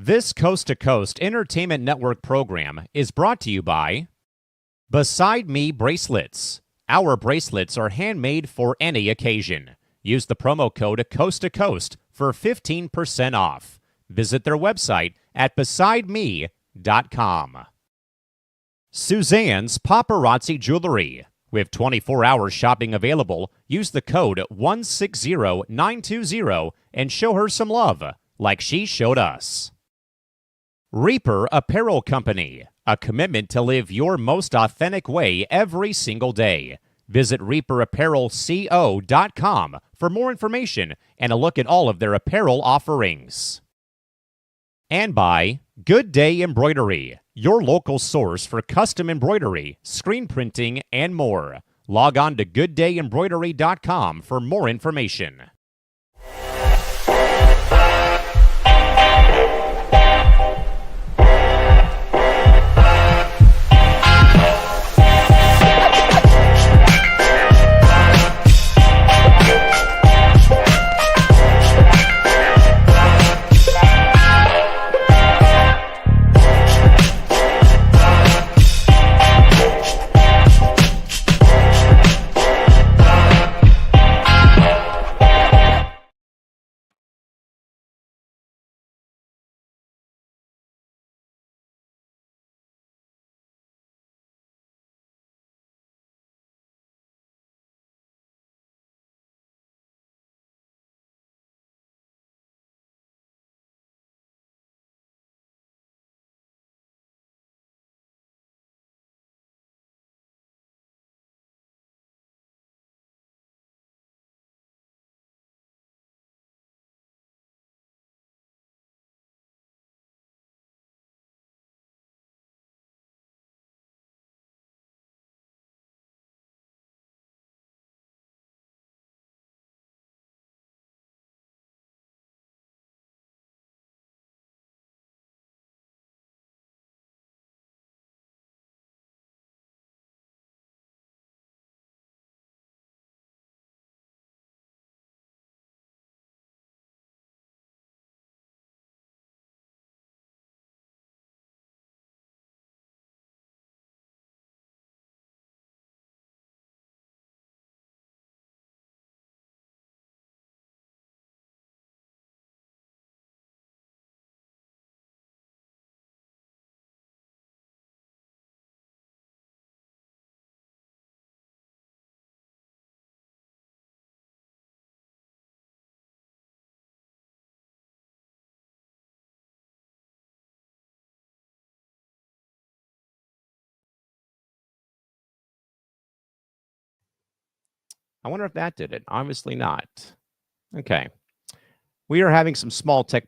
This Coast to Coast Entertainment Network program is brought to you by Beside Me Bracelets. Our bracelets are handmade for any occasion. Use the promo code Coast to Coast for 15% off. Visit their website at besideme.com. Suzanne's Paparazzi Jewelry. With 24-hour shopping available, use the code 160920 and show her some love, like she showed us. Reaper Apparel Company, a commitment to live your most authentic way every single day. Visit reaperapparelco.com for more information and a look at all of their apparel offerings. And by Good Day Embroidery, your local source for custom embroidery, screen printing, and more. Log on to gooddayembroidery.com for more information. I wonder if that did it. Obviously not. Okay. We are having some small tech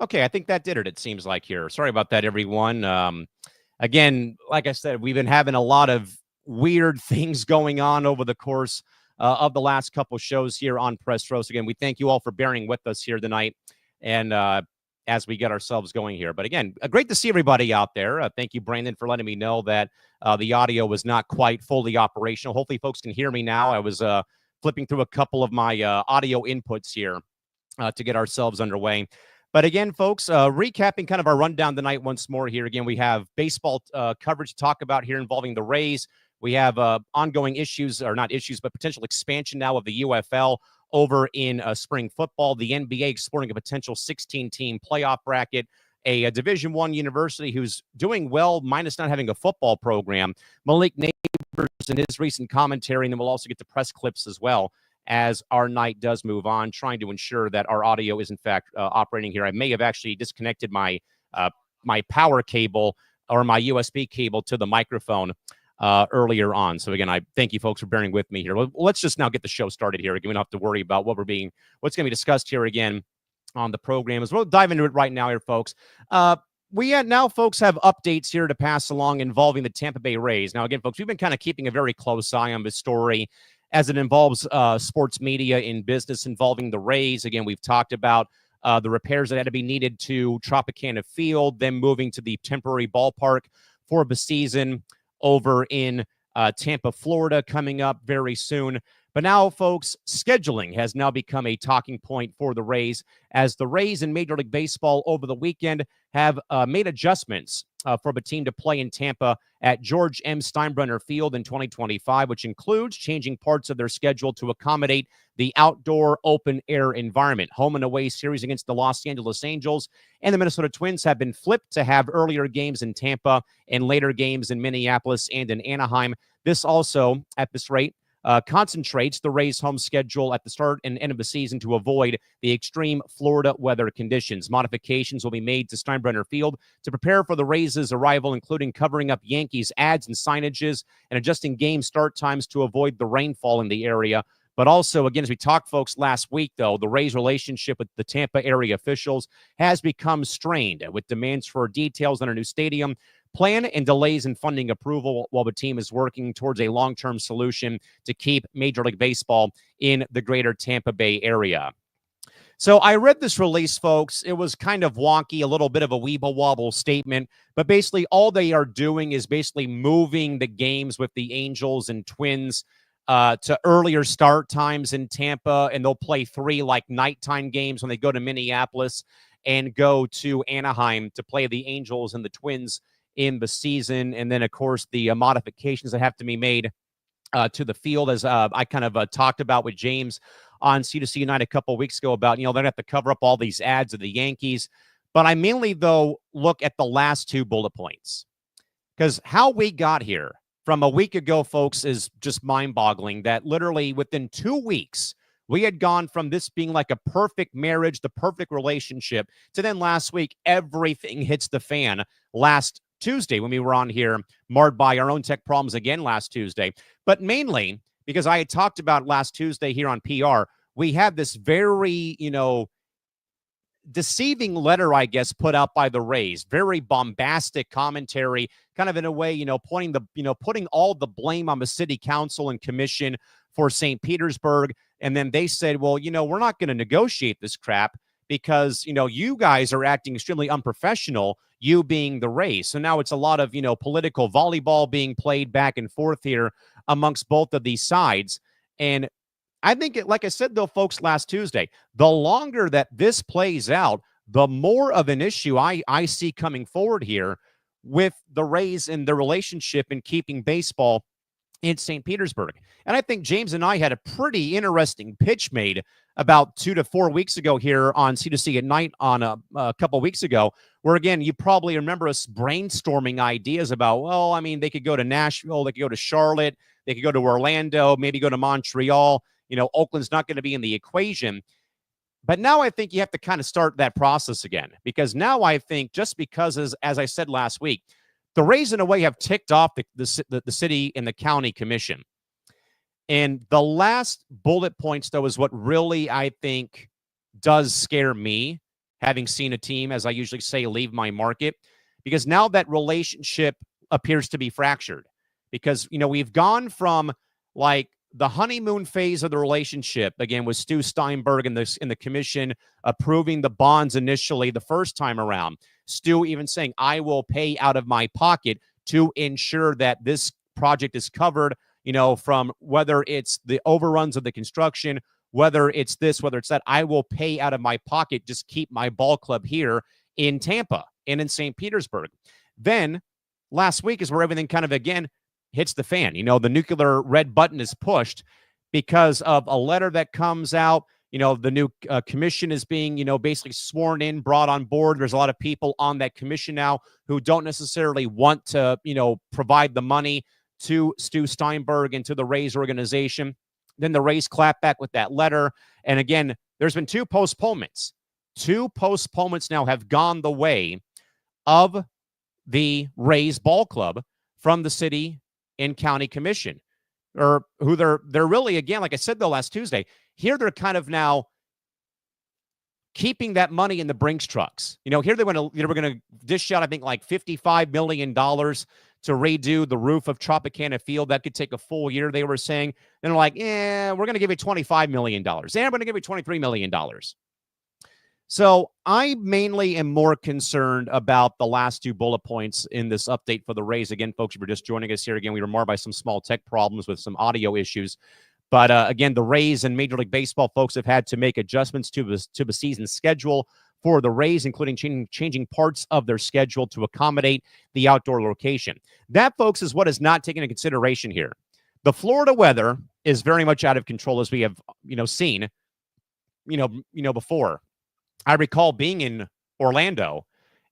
Okay, I think that did it, it seems like here. Sorry about that, everyone. Again, like I said, we've been having a lot of weird things going on over the course of the last couple shows here on Press Roast. Again, we thank you all for bearing with us here tonight and as we get ourselves going here. But again, great to see everybody out there. Thank you, Brandon, for letting me know that the audio was not quite fully operational. Hopefully, folks can hear me now. I was flipping through a couple of my audio inputs here to get ourselves underway. But again, folks, recapping kind of our rundown tonight once more here. Again, we have baseball coverage to talk about here involving the Rays. We have ongoing issues, or not issues, but potential expansion now of the UFL over in spring football. The NBA exploring a potential 16-team playoff bracket. A Division I university who's doing well, minus not having a football program. Malik Neighbors in his recent commentary, and then we'll also get to press clips as well as our night does move on, trying to ensure that our audio is, in fact, operating here. I may have actually disconnected my my power cable or my USB cable to the microphone earlier on. So, again, I thank you, folks, for bearing with me here. Let's just now get the show started here. Again, we don't have to worry about what's going to be discussed here again on the program. As we'll dive into it right now here, folks. We now, folks, have updates here to pass along involving the Tampa Bay Rays. Now, again, folks, we've been kind of keeping a very close eye on this story as it involves sports media in business involving the Rays. Again, we've talked about the repairs that had to be needed to Tropicana Field, then moving to the temporary ballpark for the season over in Tampa, Florida coming up very soon. But now, folks, scheduling has now become a talking point for the Rays, as the Rays in Major League Baseball over the weekend have made adjustments for the team to play in Tampa at George M. Steinbrenner Field in 2025, which includes changing parts of their schedule to accommodate the outdoor open-air environment. Home and away series against the Los Angeles Angels and the Minnesota Twins have been flipped to have earlier games in Tampa and later games in Minneapolis and in Anaheim. This also, at this rate, concentrates the Rays' home schedule at the start and end of the season to avoid the extreme Florida weather conditions. Modifications will be made to Steinbrenner Field to prepare for the Rays' arrival, including covering up Yankees ads and signages and adjusting game start times to avoid the rainfall in the area. But also, again, as we talked, folks, last week, though, the Rays' relationship with the Tampa area officials has become strained with demands for details on a new stadium plan and delays in funding approval while the team is working towards a long-term solution to keep Major League Baseball in the greater Tampa Bay area. So I read this release, folks. It was kind of wonky, a little bit of a weeble-wobble statement, but basically all they are doing is basically moving the games with the Angels and Twins to earlier start times in Tampa, and they'll play 3 like nighttime games when they go to Minneapolis and go to Anaheim to play the Angels and the Twins in the season. And then, of course, the modifications that have to be made to the field, as I kind of talked about with James on C2C United a couple of weeks ago about, they're going to have to cover up all these ads of the Yankees. But I mainly, though, look at the last 2 bullet points, because how we got here from a week ago, folks, is just mind-boggling, that literally within 2 weeks, we had gone from this being like a perfect marriage, the perfect relationship, to then last week, everything hits the fan last Tuesday when we were on here, marred by our own tech problems again last Tuesday. But mainly because I had talked about last Tuesday here on PR, we had this very, deceiving letter, I guess, put out by the Rays, very bombastic commentary, kind of in a way, putting all the blame on the city council and commission for St. Petersburg. And then they said, well, we're not going to negotiate this crap because, you guys are acting extremely unprofessional, you being the Rays. So now it's a lot of, political volleyball being played back and forth here amongst both of these sides. And I think, like I said, though, folks, last Tuesday, the longer that this plays out, the more of an issue I see coming forward here with the Rays and their relationship in keeping baseball in St. Petersburg. And I think James and I had a pretty interesting pitch made about 2 to 4 weeks ago here on C2C at Night on a couple weeks ago, where, again, you probably remember us brainstorming ideas about, well, I mean, they could go to Nashville, they could go to Charlotte, they could go to Orlando, maybe go to Montreal. Oakland's not going to be in the equation. But now I think you have to kind of start that process again, because now I think, just because, as I said last week, the Rays, in a way, have ticked off the city and the county commission. And the last bullet points, though, is what really, I think, does scare me, having seen a team, as I usually say, leave my market, because now that relationship appears to be fractured. Because, we've gone from, like, the honeymoon phase of the relationship, again, with Stu Steinberg and the commission approving the bonds initially the first time around. Stu even saying, I will pay out of my pocket to ensure that this project is covered, from whether it's the overruns of the construction, whether it's this, whether it's that, I will pay out of my pocket, just keep my ball club here in Tampa and in St. Petersburg. Then last week is where everything kind of, again, hits the fan. The nuclear red button is pushed because of a letter that comes out. The new commission is being, basically sworn in, brought on board. There's a lot of people on that commission now who don't necessarily want to, provide the money to Stu Steinberg and to the Rays organization. Then the Rays clap back with that letter. And again, there's been 2 postponements. 2 postponements now have gone the way of the Rays ball club from the city and county commission, or who they're really, again, like I said, though, last Tuesday, here they're kind of now keeping that money in the Brinks trucks. Here they were going to dish out, I think, like $55 million to redo the roof of Tropicana Field. That could take a full year, they were saying. And they're like, we're going to give you $25 million. We're going to give you $23 million. So I mainly am more concerned about the last two bullet points in this update for the Rays. Again, folks, if you're just joining us here, again, we were marred by some small tech problems with some audio issues. But again, the Rays and Major League Baseball folks have had to make adjustments to the season schedule for the Rays, including changing parts of their schedule to accommodate the outdoor location. That, folks, is what is not taken into consideration here. The Florida weather is very much out of control, as we have, seen, before. I recall being in Orlando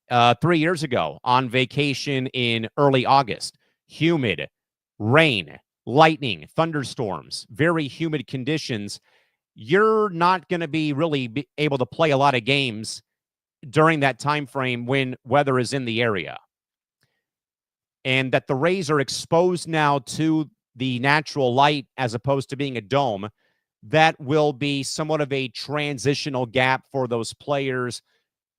3 years ago on vacation in early August. Humid, rain, lightning, thunderstorms, very humid conditions. You're not going to be really able to play a lot of games during that time frame when weather is in the area. And that the Rays are exposed now to the natural light as opposed to being a dome, that will be somewhat of a transitional gap for those players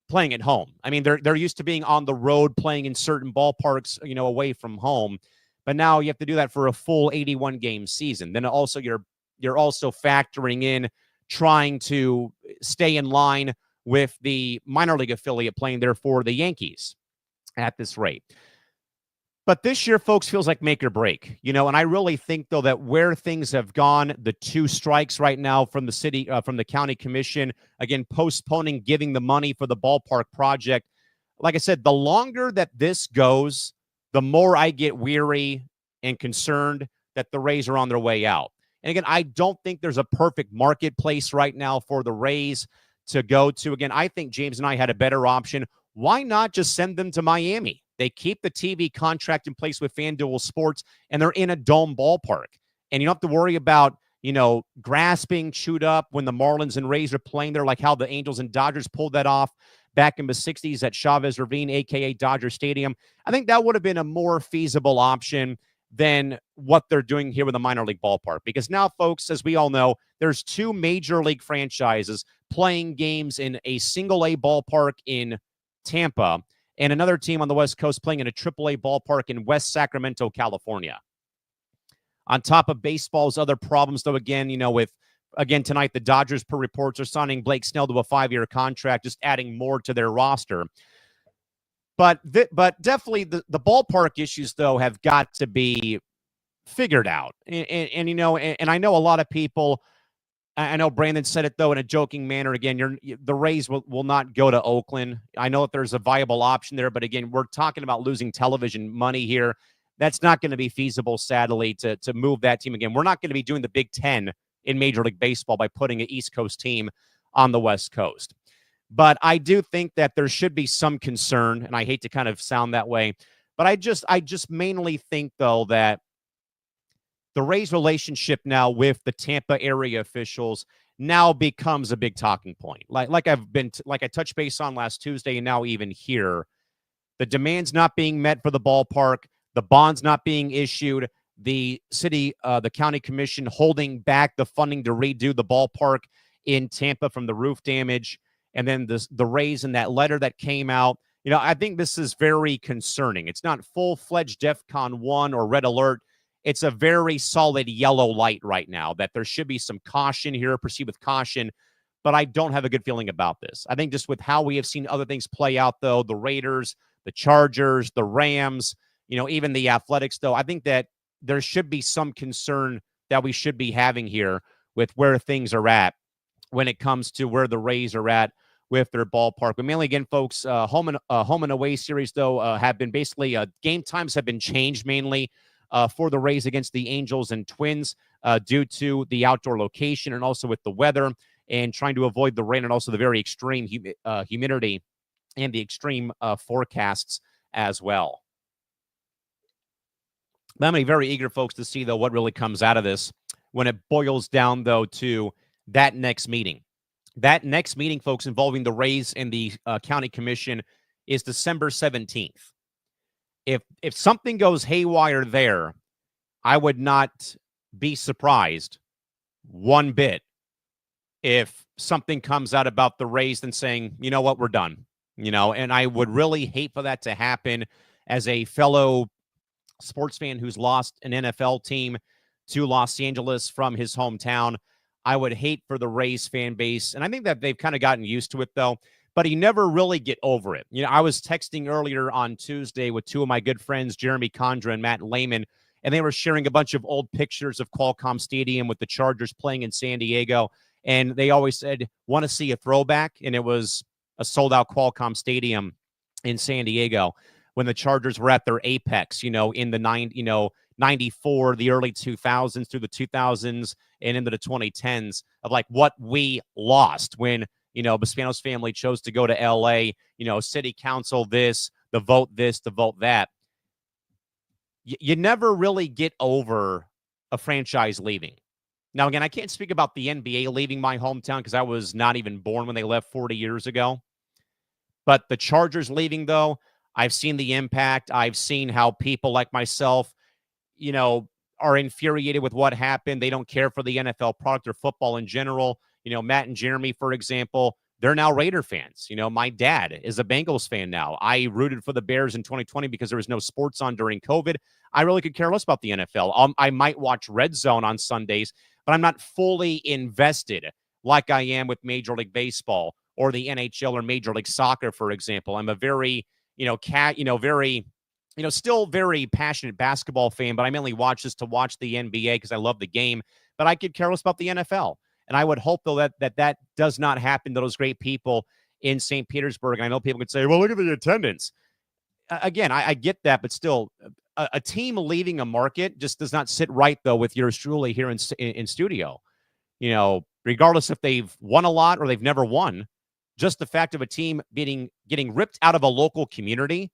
playing at home. I mean, they're used to being on the road, playing in certain ballparks, away from home. But now you have to do that for a full 81 game season. Then also you're also factoring in trying to stay in line with the minor league affiliate playing there for the Yankees at this rate. But this year, folks, feels like make or break, and I really think, though, that where things have gone, the two strikes right now from the city, from the county commission, again, postponing giving the money for the ballpark project. Like I said, the longer that this goes, the more I get weary and concerned that the Rays are on their way out. And again, I don't think there's a perfect marketplace right now for the Rays to go to. Again, I think James and I had a better option. Why not just send them to Miami? They keep the TV contract in place with FanDuel Sports, and they're in a dome ballpark. And you don't have to worry about, grass being chewed up when the Marlins and Rays are playing there, like how the Angels and Dodgers pulled that off back in the 60s at Chavez Ravine, a.k.a. Dodger Stadium. I think that would have been a more feasible option than what they're doing here with a minor league ballpark. Because now, folks, as we all know, there's two major league franchises playing games in a single-A ballpark in Tampa, and another team on the West Coast playing in a AAA ballpark in West Sacramento, California. On top of baseball's other problems, though, again, tonight, the Dodgers, per reports, are signing Blake Snell to a 5-year contract, just adding more to their roster. But definitely the ballpark issues, though, have got to be figured out. And I know a lot of people, I know Brandon said it, though, in a joking manner. Again, the Rays will not go to Oakland. I know that there's a viable option there, but again, we're talking about losing television money here. That's not going to be feasible, sadly, to move that team again. We're not going to be doing the Big Ten in Major League Baseball by putting an East Coast team on the West Coast. But I do think that there should be some concern, and I hate to kind of sound that way, but I just mainly think, though, that the Rays' relationship now with the Tampa area officials now becomes a big talking point. Like I touched base on last Tuesday, and now even here, the demands not being met for the ballpark, the bonds not being issued, the county commission holding back the funding to redo the ballpark in Tampa from the roof damage, and then the Rays in that letter that came out. I think this is very concerning. It's not full-fledged DEFCON 1 or red alert. It's a very solid yellow light right now that there should be some caution here, proceed with caution, but I don't have a good feeling about this. I think just with how we have seen other things play out, though, the Raiders, the Chargers, the Rams, even the Athletics, though, I think that there should be some concern that we should be having here with where things are at when it comes to where the Rays are at with their ballpark. But mainly, again, folks, home and away series, though, have been basically game times have been changed mainly for the Rays against the Angels and Twins due to the outdoor location and also with the weather and trying to avoid the rain and also the very extreme humidity and the extreme forecasts as well. I'm very eager, folks, to see, though, what really comes out of this when it boils down, though, to that next meeting. That next meeting, folks, involving the Rays and the county commission is December 17th. If something goes haywire there, I would not be surprised one bit if something comes out about the Rays and saying, you know what, we're done. And I would really hate for that to happen as a fellow sports fan who's lost an NFL team to Los Angeles from his hometown. I would hate for the Rays fan base. And I think that they've kind of gotten used to it, though. But you never really get over it. I was texting earlier on Tuesday with two of my good friends, Jeremy Condra and Matt Lehman, and they were sharing a bunch of old pictures of Qualcomm Stadium with the Chargers playing in San Diego. And they always said, want to see a throwback? And it was a sold-out Qualcomm Stadium in San Diego when the Chargers were at their apex, in the 94, the early 2000s through the 2000s and into the 2010s of like what we lost when, Bisbano's family chose to go to LA, city council this, the vote that. You never really get over a franchise leaving. Now, again, I can't speak about the NBA leaving my hometown because I was not even born when they left 40 years ago. But the Chargers leaving, though, I've seen the impact. I've seen how people like myself, are infuriated with what happened. They don't care for the NFL product or football in general. Matt and Jeremy, for example, they're now Raider fans. My dad is a Bengals fan now. I rooted for the Bears in 2020 because there was no sports on during COVID. I really could care less about the NFL. I might watch Red Zone on Sundays, but I'm not fully invested like I am with Major League Baseball or the NHL or Major League Soccer, for example. I'm a very, still very passionate basketball fan, but I mainly watch this to watch the NBA because I love the game. But I could care less about the NFL. And I would hope, though, that does not happen to those great people in St. Petersburg. I know people could say, well, look at the attendance. Again, I get that, but still, a team leaving a market just does not sit right, though, with yours truly here in studio. Regardless if they've won a lot or they've never won, just the fact of a team getting ripped out of a local community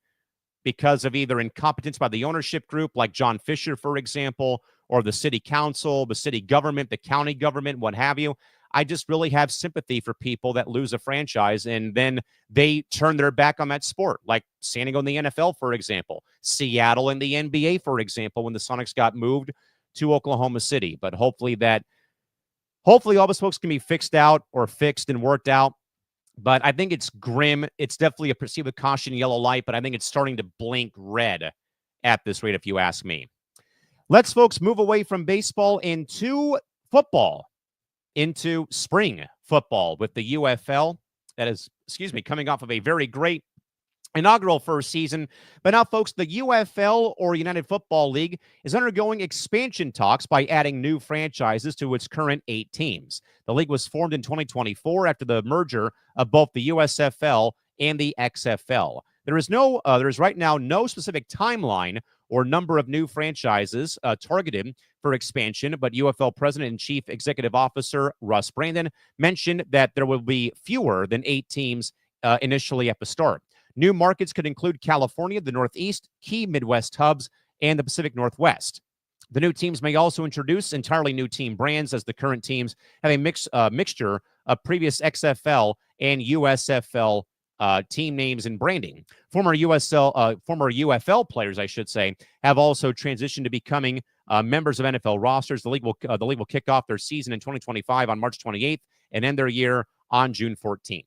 because of either incompetence by the ownership group, like John Fisher, for example, or the city council, the city government, the county government, what have you. I just really have sympathy for people that lose a franchise and then they turn their back on that sport, like San Diego in the NFL, for example, Seattle in the NBA, for example, when the Sonics got moved to Oklahoma City. But hopefully all those folks can be fixed and worked out. But I think it's grim. It's definitely a proceed with caution yellow light, but I think it's starting to blink red at this rate, if you ask me. Let's, folks, move away from baseball into football, into spring football with the UFL. That is, coming off of a very great inaugural first season. But now, folks, the UFL, or United Football League, is undergoing expansion talks by adding new franchises to its current 8 teams. The league was formed in 2024 after the merger of both the USFL and the XFL. There is right now no specific timeline or number of new franchises targeted for expansion, but UFL President and Chief Executive Officer Russ Brandon mentioned that there will be fewer than 8 teams initially at the start. New markets could include California, the Northeast, key Midwest hubs, and the Pacific Northwest. The new teams may also introduce entirely new team brands, as the current teams have a mixture of previous XFL and USFL team names and branding. Former UFL players, I should say, have also transitioned to becoming members of NFL rosters. The league will kick off their season in 2025 on March 28th and end their year on June 14th.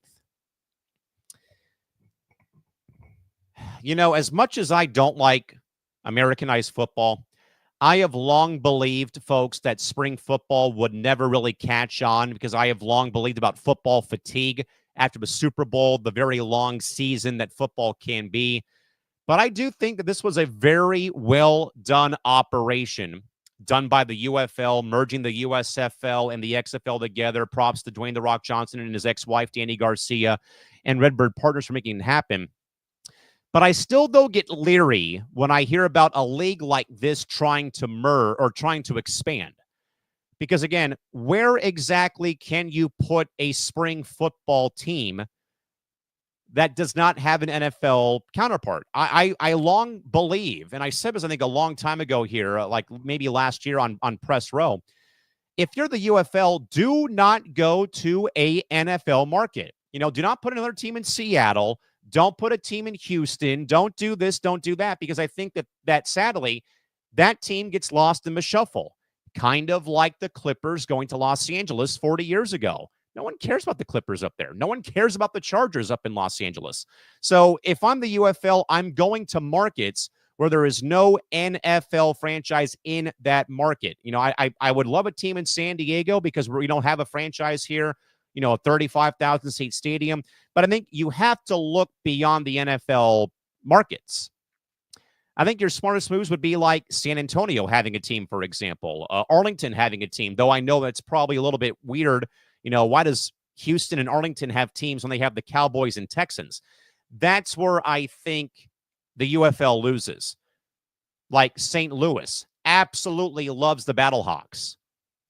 As much as I don't like Americanized football, I have long believed, folks, that spring football would never really catch on because I have long believed about football fatigue after the Super Bowl, the very long season that football can be. But I do think that this was a very well done operation done by the UFL, merging the USFL and the XFL together. Props to Dwayne "The Rock" Johnson and his ex-wife, Danny Garcia, and Redbird Partners for making it happen. But I still, though, get leery when I hear about a league like this trying to expand. Because, again, where exactly can you put a spring football team that does not have an NFL counterpart? I long believe, and I said this, I think, a long time ago here, like maybe last year on Press Row, if you're the UFL, do not go to a NFL market. Do not put another team in Seattle. Don't put a team in Houston. Don't do this. Don't do that. Because I think that sadly, that team gets lost in the shuffle. Kind of like the Clippers going to Los Angeles 40 years ago. No one cares about the Clippers up there. No one cares about the Chargers up in Los Angeles. So if I'm the UFL, I'm going to markets where there is no NFL franchise in that market. I would love a team in San Diego because we don't have a franchise here, a 35,000 seat stadium. But I think you have to look beyond the NFL markets. I think your smartest moves would be like San Antonio having a team, for example, Arlington having a team, though I know that's probably a little bit weird. Why does Houston and Arlington have teams when they have the Cowboys and Texans? That's where I think the UFL loses. Like St. Louis absolutely loves the Battlehawks.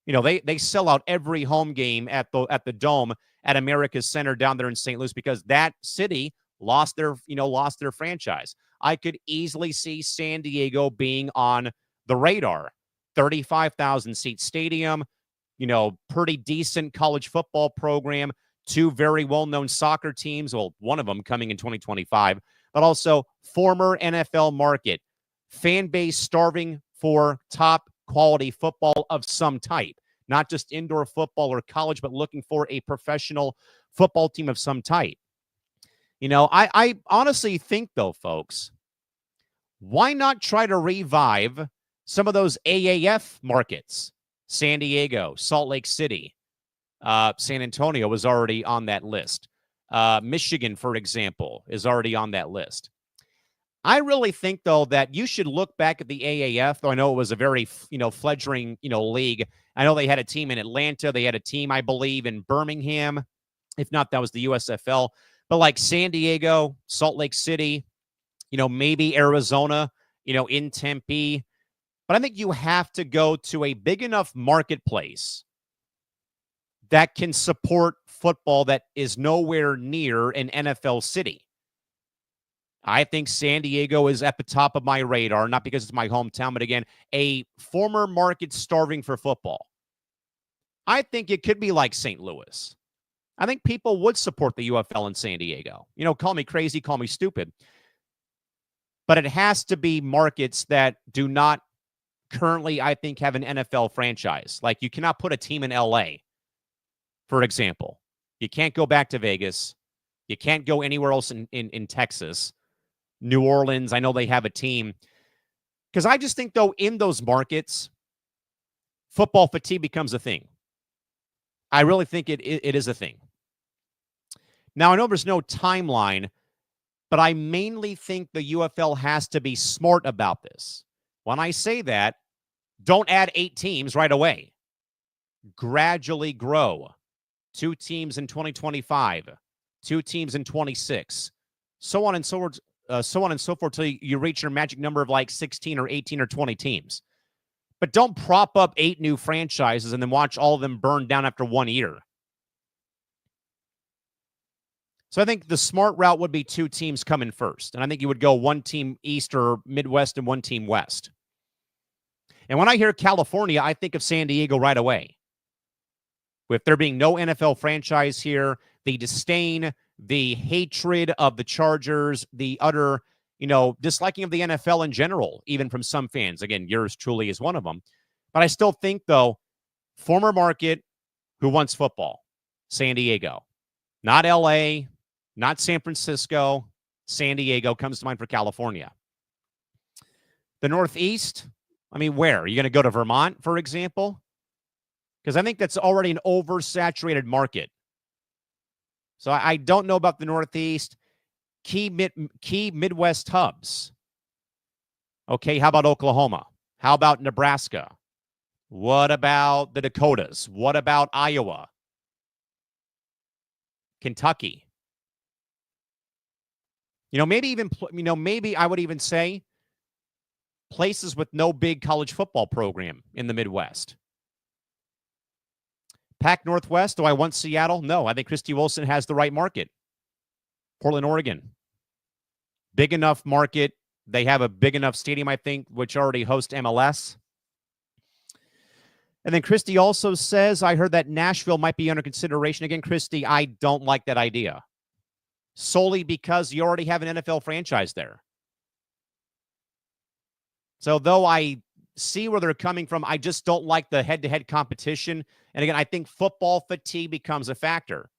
They sell out every home game at the Dome at America's Center down there in St. Louis because that city lost their franchise. I could easily see San Diego being on the radar. 35,000 seat stadium, pretty decent college football program, two very well-known soccer teams. Well, one of them coming in 2025, but also former NFL market, fan base starving for top quality football of some type, not just indoor football or college, but looking for a professional football team of some type. I honestly think, though, folks, why not try to revive some of those AAF markets? San Diego, Salt Lake City, San Antonio is already on that list. Michigan, for example, is already on that list. I really think, though, that you should look back at the AAF, though I know it was a very, fledgling, league. I know they had a team in Atlanta. They had a team, I believe, in Birmingham. If not, that was the USFL. But like San Diego, Salt Lake City, maybe Arizona, in Tempe. But I think you have to go to a big enough marketplace that can support football that is nowhere near an NFL city. I think San Diego is at the top of my radar, not because it's my hometown, but again, a former market starving for football. I think it could be like St. Louis. I think people would support the UFL in San Diego. Call me crazy, call me stupid. But it has to be markets that do not currently, I think, have an NFL franchise. Like you cannot put a team in LA, for example. You can't go back to Vegas. You can't go anywhere else in Texas. New Orleans, I know they have a team. Because I just think, though, in those markets, football fatigue becomes a thing. I really think it is a thing. Now, I know there's no timeline, but I mainly think the UFL has to be smart about this. When I say that, don't add 8 teams right away. Gradually grow. 2 teams in 2025, 2 teams in 26, so on and so forth till you reach your magic number of like 16 or 18 or 20 teams. But don't prop up 8 new franchises and then watch all of them burn down after 1 year. So I think the smart route would be 2 teams coming first. And I think you would go 1 team East or Midwest and 1 team West. And when I hear California, I think of San Diego right away. With there being no NFL franchise here, the disdain, the hatred of the Chargers, the utter, disliking of the NFL in general, even from some fans. Again, yours truly is one of them. But I still think, though, former market who wants football, San Diego. Not LA, not San Francisco, San Diego comes to mind for California. The Northeast, where? Are you going to go to Vermont, for example? Because I think that's already an oversaturated market. So I don't know about the Northeast. Key Midwest hubs. Okay, how about Oklahoma? How about Nebraska? What about the Dakotas? What about Iowa? Kentucky? Maybe I would even say places with no big college football program in the Midwest. Pac Northwest, do I want Seattle? No, I think Christy Wilson has the right market. Portland, Oregon. Big enough market. They have a big enough stadium, I think, which already hosts MLS. And then Christy also says, I heard that Nashville might be under consideration. Again, Christy, I don't like that idea. Solely because you already have an NFL franchise there. So though I see where they're coming from, I just don't like the head-to-head competition. And again, I think football fatigue becomes a factor.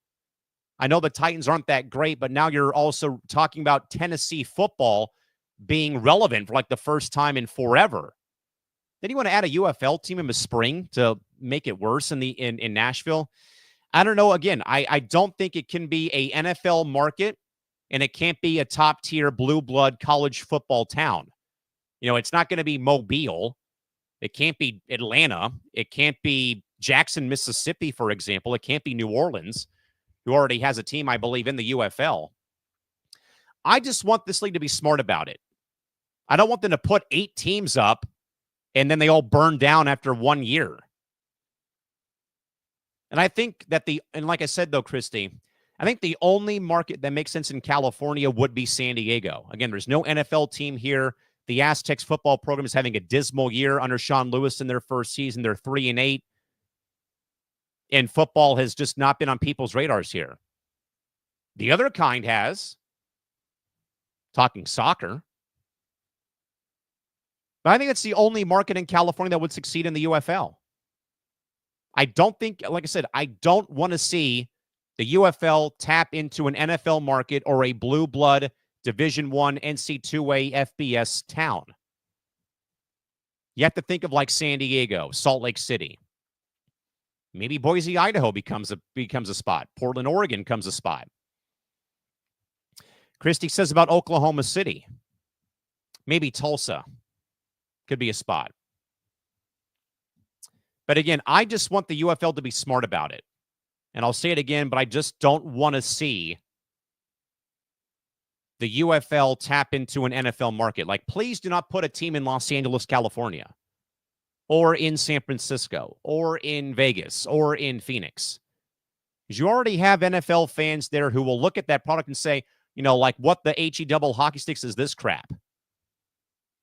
I know the Titans aren't that great, but now you're also talking about Tennessee football being relevant for like the first time in forever. Then you want to add a UFL team in the spring to make it worse in Nashville? I don't know. Again, I don't think it can be a NFL market, and it can't be a top-tier blue blood college football town. It's not going to be Mobile. It can't be Atlanta. It can't be Jackson, Mississippi, for example. It can't be New Orleans, who already has a team, I believe, in the UFL. I just want this league to be smart about it. I don't want them to put 8 teams up and then they all burn down after 1 year. And I think that and like I said, though, Christy, I think the only market that makes sense in California would be San Diego. Again, there's no NFL team here. The Aztecs football program is having a dismal year under Sean Lewis in their first season. They're 3-8. And football has just not been on people's radars here. The other kind has, talking soccer. But I think it's the only market in California that would succeed in the UFL. I don't think, like I said, I don't want to see the UFL tap into an NFL market or a blue blood Division I NC2A FBS town. You have to think of like San Diego, Salt Lake City. Maybe Boise, Idaho becomes a spot. Portland, Oregon comes a spot. Christy says about Oklahoma City. Maybe Tulsa could be a spot. But again, I just want the UFL to be smart about it. And I'll say it again, but I just don't want to see the UFL tap into an NFL market. Like, please do not put a team in Los Angeles, California, or in San Francisco, or in Vegas, or in Phoenix. Because you already have NFL fans there who will look at that product and say, like, what the HE double hockey sticks is this crap?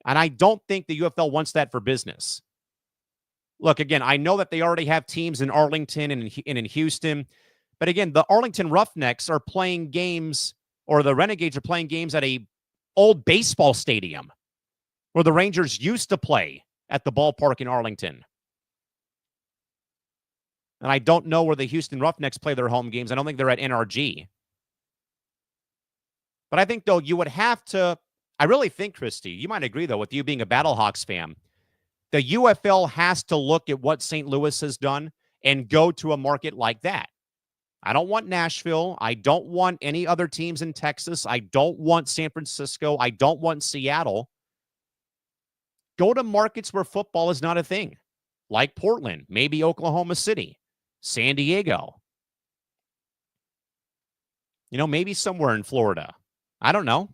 And I don't think the UFL wants that for business. Look, again, I know that they already have teams in Arlington and in Houston. But again, the Arlington Roughnecks are playing games, or the Renegades are playing games at a old baseball stadium where the Rangers used to play at the ballpark in Arlington. And I don't know where the Houston Roughnecks play their home games. I don't think they're at NRG. But I think, though, you would have to, I really think, Christy, you might agree, though, with you being a Battlehawks fan, the UFL has to look at what St. Louis has done and go to a market like that. I don't want Nashville. I don't want any other teams in Texas. I don't want San Francisco. I don't want Seattle. Go to markets where football is not a thing, like Portland, maybe Oklahoma City, San Diego. Maybe somewhere in Florida. I don't know.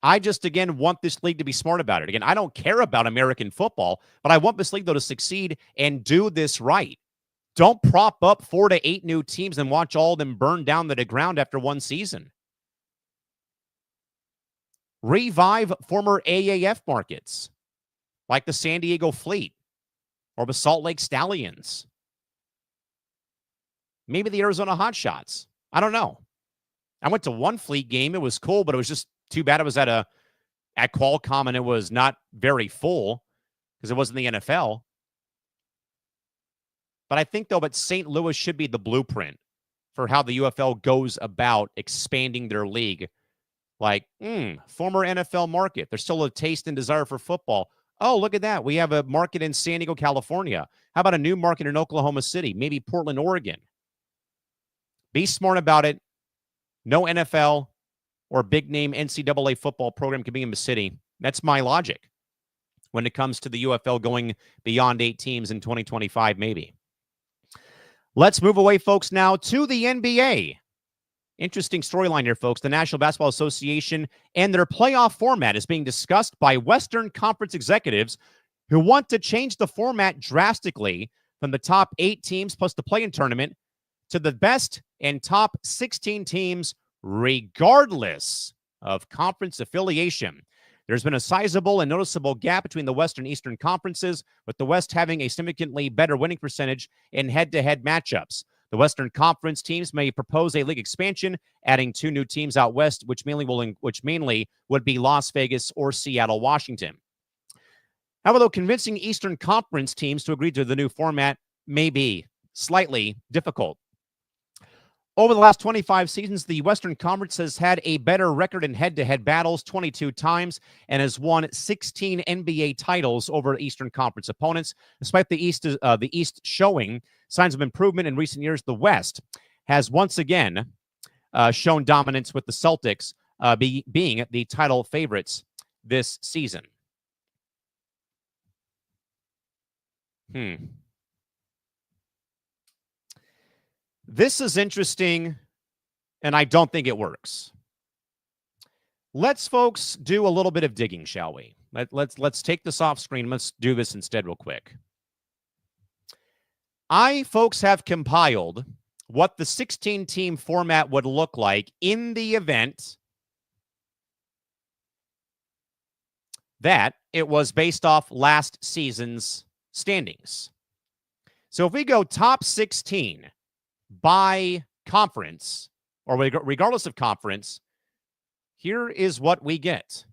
I just, again, want this league to be smart about it. Again, I don't care about American football, but I want this league, though, to succeed and do this right. Don't prop up 4 to 8 new teams and watch all of them burn down to the ground after one season. Revive former AAF markets like the San Diego Fleet or the Salt Lake Stallions. Maybe the Arizona Hotshots. I don't know. I went to one Fleet game. It was cool, but it was just too bad it was at Qualcomm and it was not very full because it wasn't the NFL. But I think, though, that St. Louis should be the blueprint for how the UFL goes about expanding their league. Like, former NFL market. There's still a taste and desire for football. Oh, look at that. We have a market in San Diego, California. How about a new market in Oklahoma City? Maybe Portland, Oregon. Be smart about it. No NFL or big-name NCAA football program can be in the city. That's my logic when it comes to the UFL going beyond 8 teams in 2025, maybe. Let's move away, folks, now to the NBA. Interesting storyline here, folks. The National Basketball Association and their playoff format is being discussed by Western Conference executives who want to change the format drastically from the top 8 teams plus the play-in tournament to the best and top 16 teams regardless of conference affiliation. There's been a sizable and noticeable gap between the West and Eastern conferences, with the West having a significantly better winning percentage in head-to-head matchups. The Western Conference teams may propose a league expansion, adding 2 new teams out west, which mainly would be Las Vegas or Seattle, Washington. However, though, convincing Eastern Conference teams to agree to the new format may be slightly difficult. Over the last 25 seasons, the Western Conference has had a better record in head-to-head battles 22 times and has won 16 NBA titles over Eastern Conference opponents. Despite the East showing signs of improvement in recent years, the West has once again shown dominance, with the Celtics being the title favorites this season. This is interesting, and I don't think it works. Let's, folks, do a little bit of digging, shall we? Let's take this off screen. Let's do this instead real quick. I, folks, have compiled what the 16-team format would look like in the event that it was based off last season's standings. So if we go top 16 by conference, or regardless of conference, here is what we get.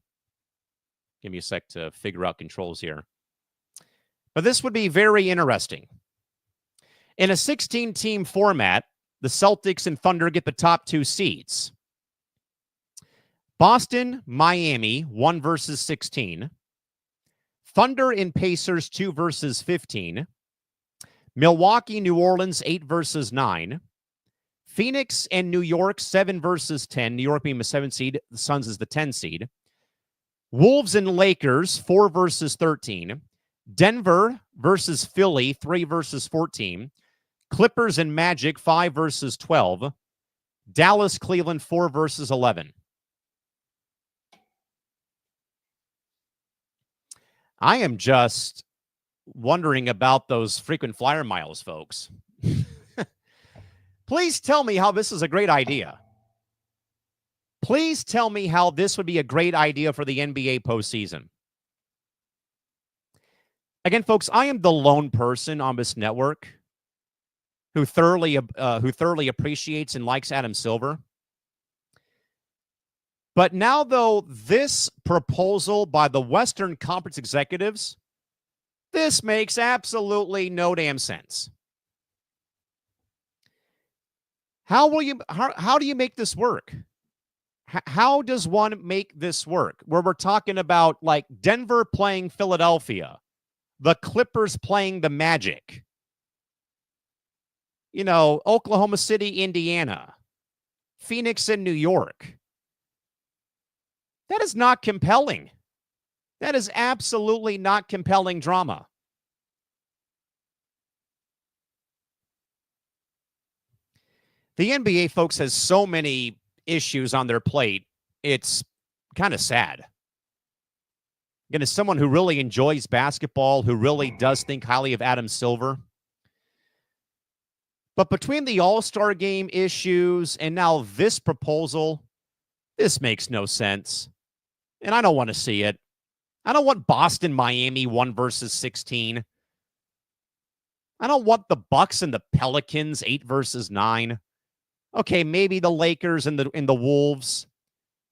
Give me a sec to figure out controls here. But this would be very interesting. In a 16-team format, the Celtics and Thunder get the top 2 seeds. Boston, Miami, 1 versus 16. Thunder and Pacers, 2 versus 15. Milwaukee, New Orleans, 8 versus 9. Phoenix and New York, 7 versus 10. New York being the 7 seed. The Suns is the 10 seed. Wolves and Lakers, 4 versus 13. Denver versus Philly, 3 versus 14. Clippers and Magic, 5 versus 12. Dallas, Cleveland, 4 versus 11. I am just wondering about those frequent flyer miles, folks. Please tell me how this is a great idea. Please tell me how this would be a great idea for the NBA postseason. Again, folks, I am the lone person on this network who thoroughly appreciates and likes Adam Silver. But now, though, this proposal by the Western Conference executives, this makes absolutely no damn sense. How do you make this work? How does one make this work? Where we're talking about like Denver playing Philadelphia, the Clippers playing the Magic, Oklahoma City, Indiana, Phoenix and New York. That is not compelling. That is absolutely not compelling drama. The NBA, folks, has so many issues on their plate. It's kind of sad. Again, as someone who really enjoys basketball, who really does think highly of Adam Silver, but between the All-Star Game issues and now this proposal, this makes no sense. And I don't want to see it. I don't want Boston, Miami 1 versus 16. I don't want the Bucks and the Pelicans 8 versus 9. Okay, maybe the Lakers and the Wolves.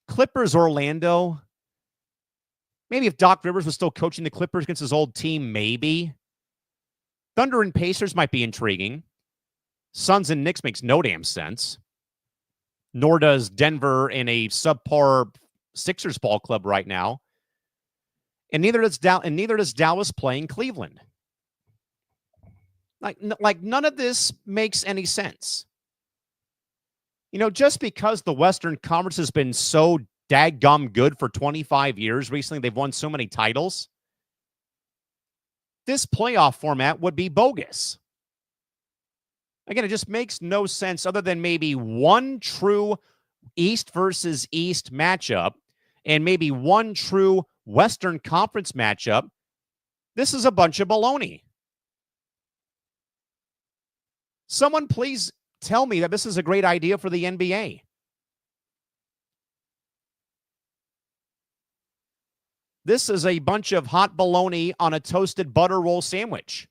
Clippers, Orlando. Maybe if Doc Rivers was still coaching the Clippers against his old team, maybe. Thunder and Pacers might be intriguing. Suns and Knicks makes no damn sense. Nor does Denver in a subpar Sixers ball club right now. And neither does Dallas playing Cleveland. Like none of this makes any sense. Just because the Western Conference has been so dadgum good for 25 years recently, they've won so many titles, this playoff format would be bogus. Again, it just makes no sense other than maybe one true East versus East matchup and maybe one true Western Conference matchup. This is a bunch of baloney. Someone please tell me that this is a great idea for the NBA. This is a bunch of hot bologna on a toasted butter roll sandwich.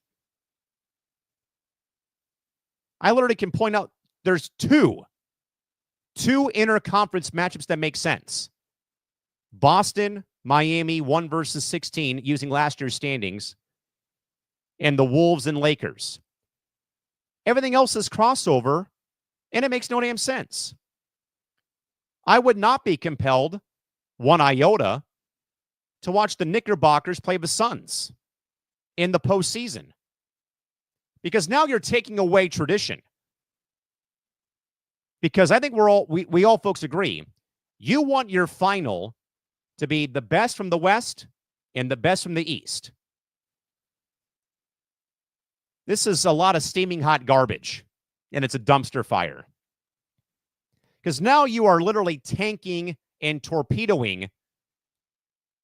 I literally can point out there's two interconference matchups that make sense. Boston, Miami, 1 versus 16 using last year's standings, and the Wolves and Lakers. Everything else is crossover And it makes no damn sense. I would not be compelled, one iota, to watch the Knickerbockers play the Suns in the postseason. Because now you're taking away tradition. Because I think we all folks agree, you want your final to be the best from the West and the best from the East. This is a lot of steaming hot garbage, and it's a dumpster fire. Because now you are literally tanking and torpedoing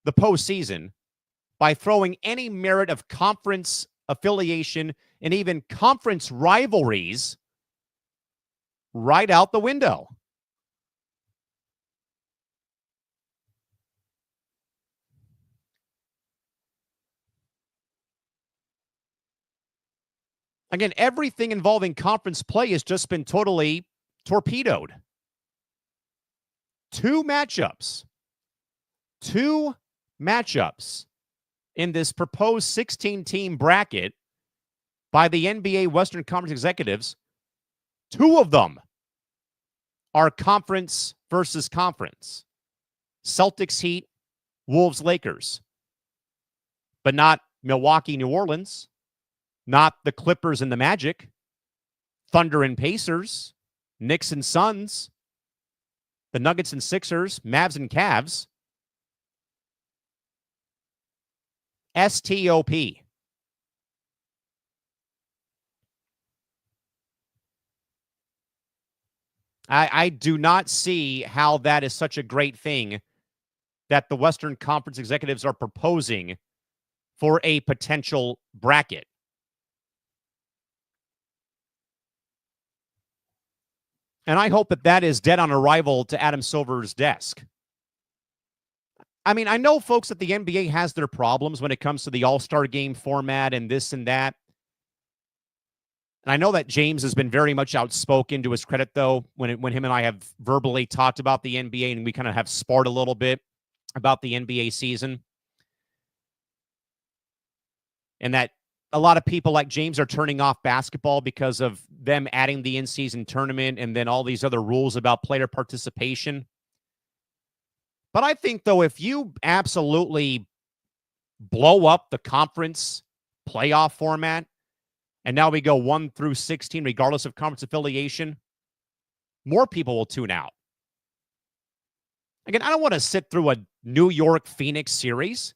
the postseason by throwing any merit of conference affiliation and even conference rivalries right out the window. Again, everything involving conference play has just been totally torpedoed. Two matchups in this proposed 16-team bracket by the NBA Western Conference executives. Two of them are conference versus conference. Celtics Heat, Wolves Lakers. But not Milwaukee New Orleans, not the Clippers and the Magic, Thunder and Pacers, Knicks and Suns, the Nuggets and Sixers, Mavs and Cavs. STOP. I do not see how that is such a great thing that the Western Conference executives are proposing for a potential bracket. And I hope that that is dead on arrival to Adam Silver's desk. I mean, I know, folks, that the NBA has their problems when it comes to the All-Star game format and this and that. And I know that James has been very much outspoken, to his credit, though, when him and I have verbally talked about the NBA and we kind of have sparred a little bit about the NBA season. And that a lot of people like James are turning off basketball because of them adding the in-season tournament and then all these other rules about player participation. But I think, though, if you absolutely blow up the conference playoff format, and now we go 1 through 16, regardless of conference affiliation, more people will tune out. Again, I don't want to sit through a New York-Phoenix series.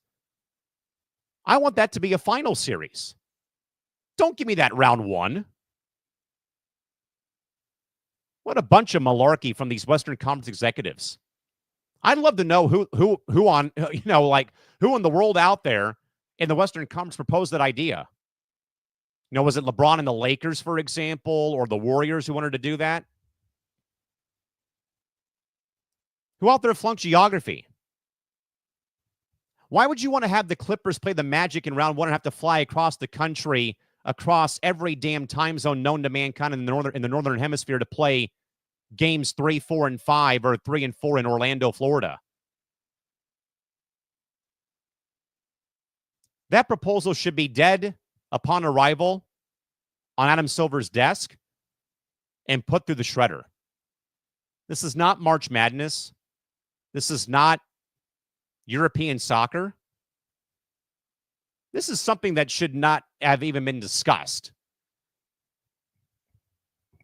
I want that to be a final series. Don't give me that round one. What a bunch of malarkey from these Western Conference executives. I'd love to know who on, who in the world out there in the Western Conference proposed that idea. Was it LeBron and the Lakers, for example, or the Warriors who wanted to do that? Who out there flunked geography? Why would you want to have the Clippers play the Magic in round one and have to fly across the country, across every damn time zone known to mankind in the northern hemisphere to play games 3, 4, and 5, or 3 and 4 in Orlando, Florida? That proposal should be dead upon arrival on Adam Silver's desk and put through the shredder. This is not March Madness. This is not European soccer. This is something that should not have even been discussed.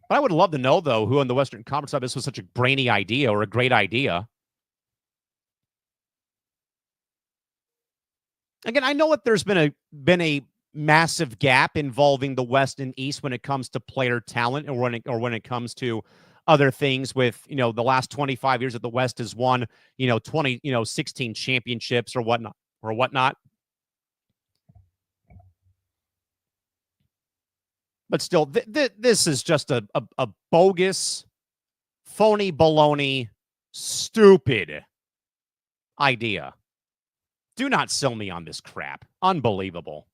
But I would love to know, though, who in the Western Conference thought this was such a brainy idea or a great idea. Again, I know that there's been a massive gap involving the West and East when it comes to player talent, or when it comes to other things. With the last 25 years that the West has won 16 championships or whatnot. But still, this is just a bogus, phony, baloney, stupid idea. Do not sell me on this crap. Unbelievable.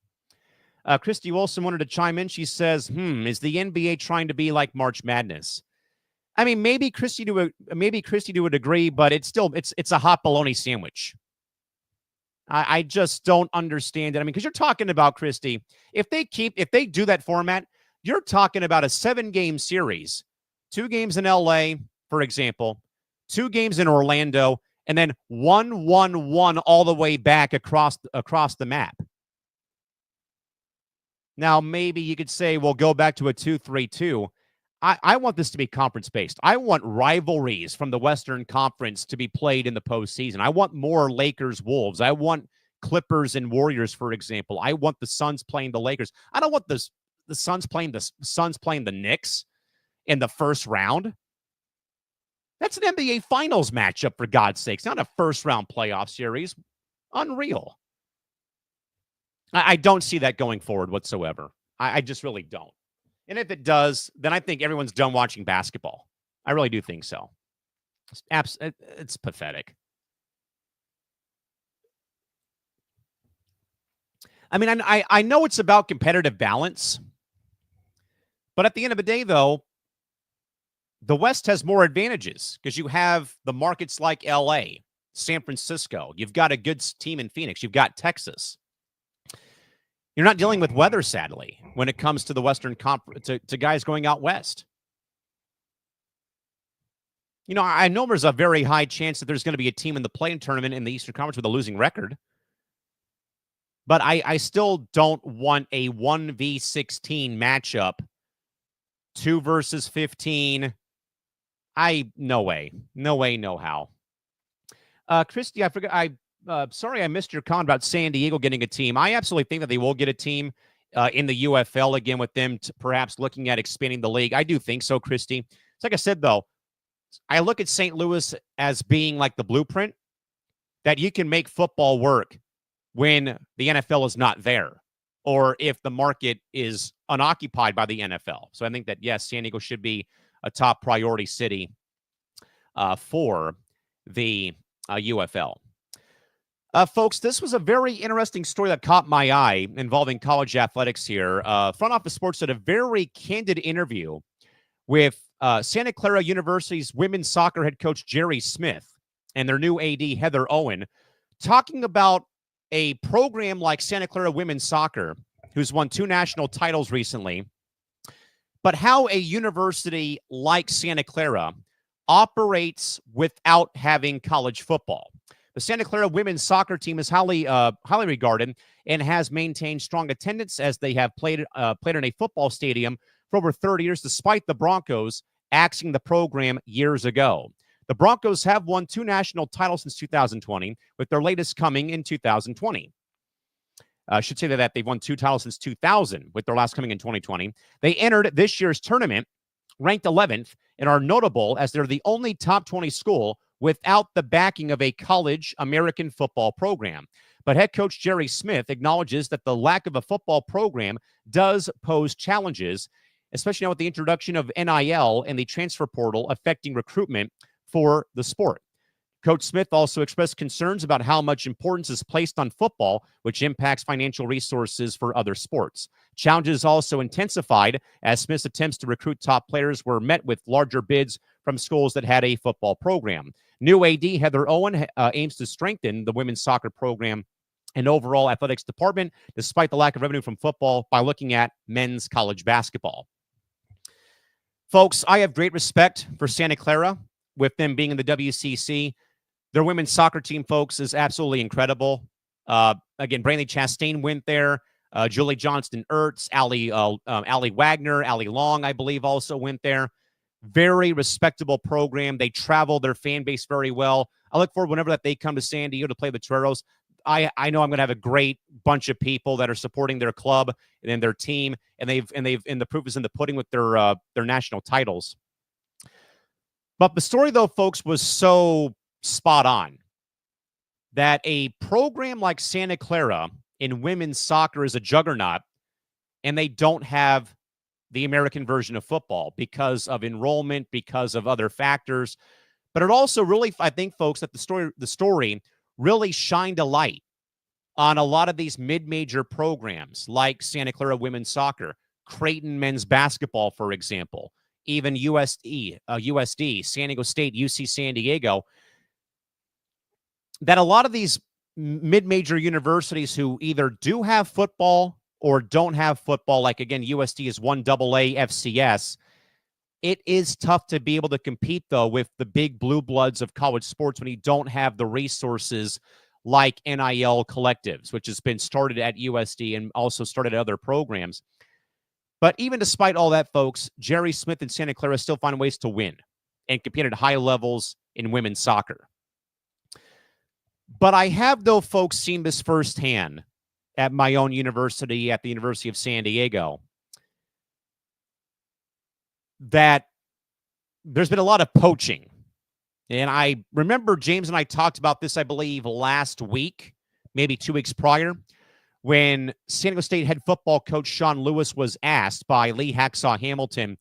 Christy Wilson wanted to chime in. She says, is the NBA trying to be like March Madness? I mean, maybe Christy to a degree, but it's a hot bologna sandwich. I just don't understand it. I mean, because you're talking about, Christy, if they do that format, you're talking about a 7-game series 2 games in LA, for example, 2 games in Orlando, and then 1-1-1 all the way back across the map. Now, maybe you could say, well, go back to a 2-3-2. I want this to be conference-based. I want rivalries from the Western Conference to be played in the postseason. I want more Lakers-Wolves. I want Clippers and Warriors, for example. I want the Suns playing the Lakers. I don't want the Suns playing the Knicks in the first round. That's an NBA Finals matchup, for God's sakes, not a first-round playoff series. Unreal. I don't see that going forward whatsoever. I just really don't. And if it does, then I think everyone's done watching basketball. I really do think so. It's pathetic. I mean, I know it's about competitive balance, but at the end of the day, though, the West has more advantages because you have the markets like LA, San Francisco. You've got a good team in Phoenix. You've got Texas. You're not dealing with weather, sadly, when it comes to the Western Conference, to guys going out west. You know, I know there's a very high chance that there's going to be a team in the play-in tournament in the Eastern Conference with a losing record. But I still don't want a 1v16 matchup, 2 versus 15. No way, no how. Christy, I forgot. Sorry, I missed your comment about San Diego getting a team. I absolutely think that they will get a team in the UFL again with them perhaps looking at expanding the league. I do think so, Christy. It's like I said, though, I look at St. Louis as being like the blueprint that you can make football work when the NFL is not there or if the market is unoccupied by the NFL. So I think that, yes, San Diego should be a top priority city for the UFL. Folks, this was a very interesting story that caught my eye involving college athletics here. Front Office Sports did a very candid interview with Santa Clara University's women's soccer head coach Jerry Smith and their new AD Heather Owen, talking about a program like Santa Clara Women's Soccer, who's won 2 national titles recently, but how a university like Santa Clara operates without having college football. The Santa Clara women's soccer team is highly regarded and has maintained strong attendance as they have played in a football stadium for over 30 years, despite the Broncos axing the program years ago. The Broncos have won 2 national titles since 2020, with their latest coming in 2020. I should say that they've won 2 titles since 2000, with their last coming in 2020. They entered this year's tournament ranked 11th and are notable as they're the only top 20 school without the backing of a college American football program. But head coach Jerry Smith acknowledges that the lack of a football program does pose challenges, especially now with the introduction of NIL and the transfer portal affecting recruitment for the sport. Coach Smith also expressed concerns about how much importance is placed on football, which impacts financial resources for other sports. Challenges also intensified as Smith's attempts to recruit top players were met with larger bids from schools that had a football program. New AD Heather Owen aims to strengthen the women's soccer program and overall athletics department, despite the lack of revenue from football, by looking at men's college basketball. Folks, I have great respect for Santa Clara, with them being in the WCC. Their women's soccer team, folks, is absolutely incredible. Again, Brantley Chastain went there. Julie Johnston-Ertz, Allie Wagner, Allie Long, I believe, also went there. Very respectable program. They travel their fan base very well. I look forward whenever that they come to San Diego to play the Toreros. I know I'm going to have a great bunch of people that are supporting their club and their team, and the proof is in the pudding with their national titles. But the story, though, folks, was so spot on that a program like Santa Clara in women's soccer is a juggernaut, and they don't have the American version of football because of enrollment, because of other factors. But it also really, I think, folks, that the story really shined a light on a lot of these mid-major programs like Santa Clara women's soccer, Creighton men's basketball, for example, even USD, San Diego State, UC San Diego, that a lot of these mid-major universities who either do have football or don't have football, like, again, USD is 1AA FCS, It is tough to be able to compete, though, with the big blue bloods of college sports when you don't have the resources like NIL collectives, which has been started at USD and also started at other programs. But even despite all that, folks, Jerry Smith and Santa Clara still find ways to win and compete at high levels in women's soccer. But I have, though, folks, seen this firsthand at my own university, at the University of San Diego, that there's been a lot of poaching. And I remember James and I talked about this, I believe, last week, maybe 2 weeks prior, when San Diego State head football coach Sean Lewis was asked by Lee Hacksaw Hamilton,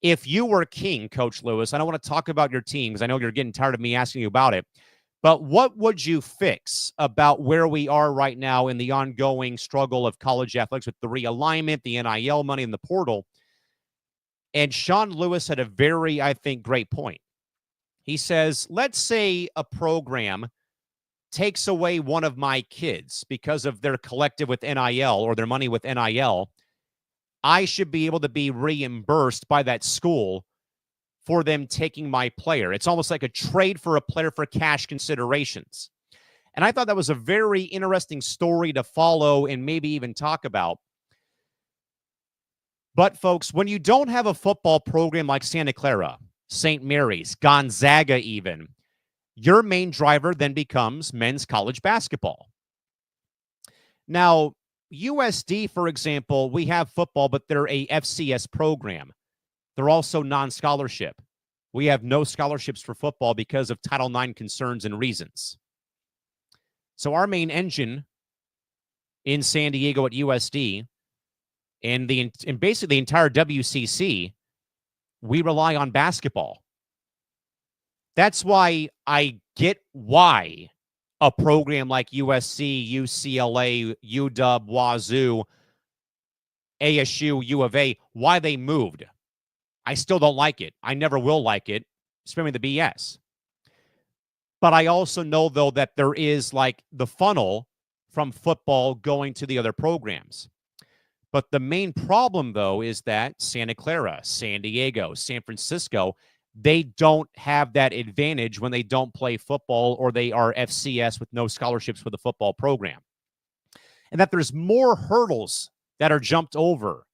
if you were king, Coach Lewis, I don't want to talk about your team because I know you're getting tired of me asking you about it, but what would you fix about where we are right now in the ongoing struggle of college athletics with the realignment, the NIL money, and the portal? And Sean Lewis had a very, I think, great point. He says, let's say a program takes away one of my kids because of their collective with NIL or their money with NIL. I should be able to be reimbursed by that school for them taking my player. It's almost like a trade for a player for cash considerations. And I thought that was a very interesting story to follow and maybe even talk about. But, folks, when you don't have a football program like Santa Clara, St. Mary's, Gonzaga even, your main driver then becomes men's college basketball. Now, USD, for example, we have football, but they're a FCS program. They're also non-scholarship. We have no scholarships for football because of Title IX concerns and reasons. So our main engine in San Diego at USD and basically the entire WCC, we rely on basketball. That's why I get why a program like USC, UCLA, UW, Wazoo, ASU, U of A, why they moved. I still don't like it. I never will like it. Spare me the BS. But I also know, though, that there is like the funnel from football going to the other programs. But the main problem, though, is that Santa Clara, San Diego, San Francisco, they don't have that advantage when they don't play football or they are FCS with no scholarships for the football program. And that there's more hurdles that are jumped over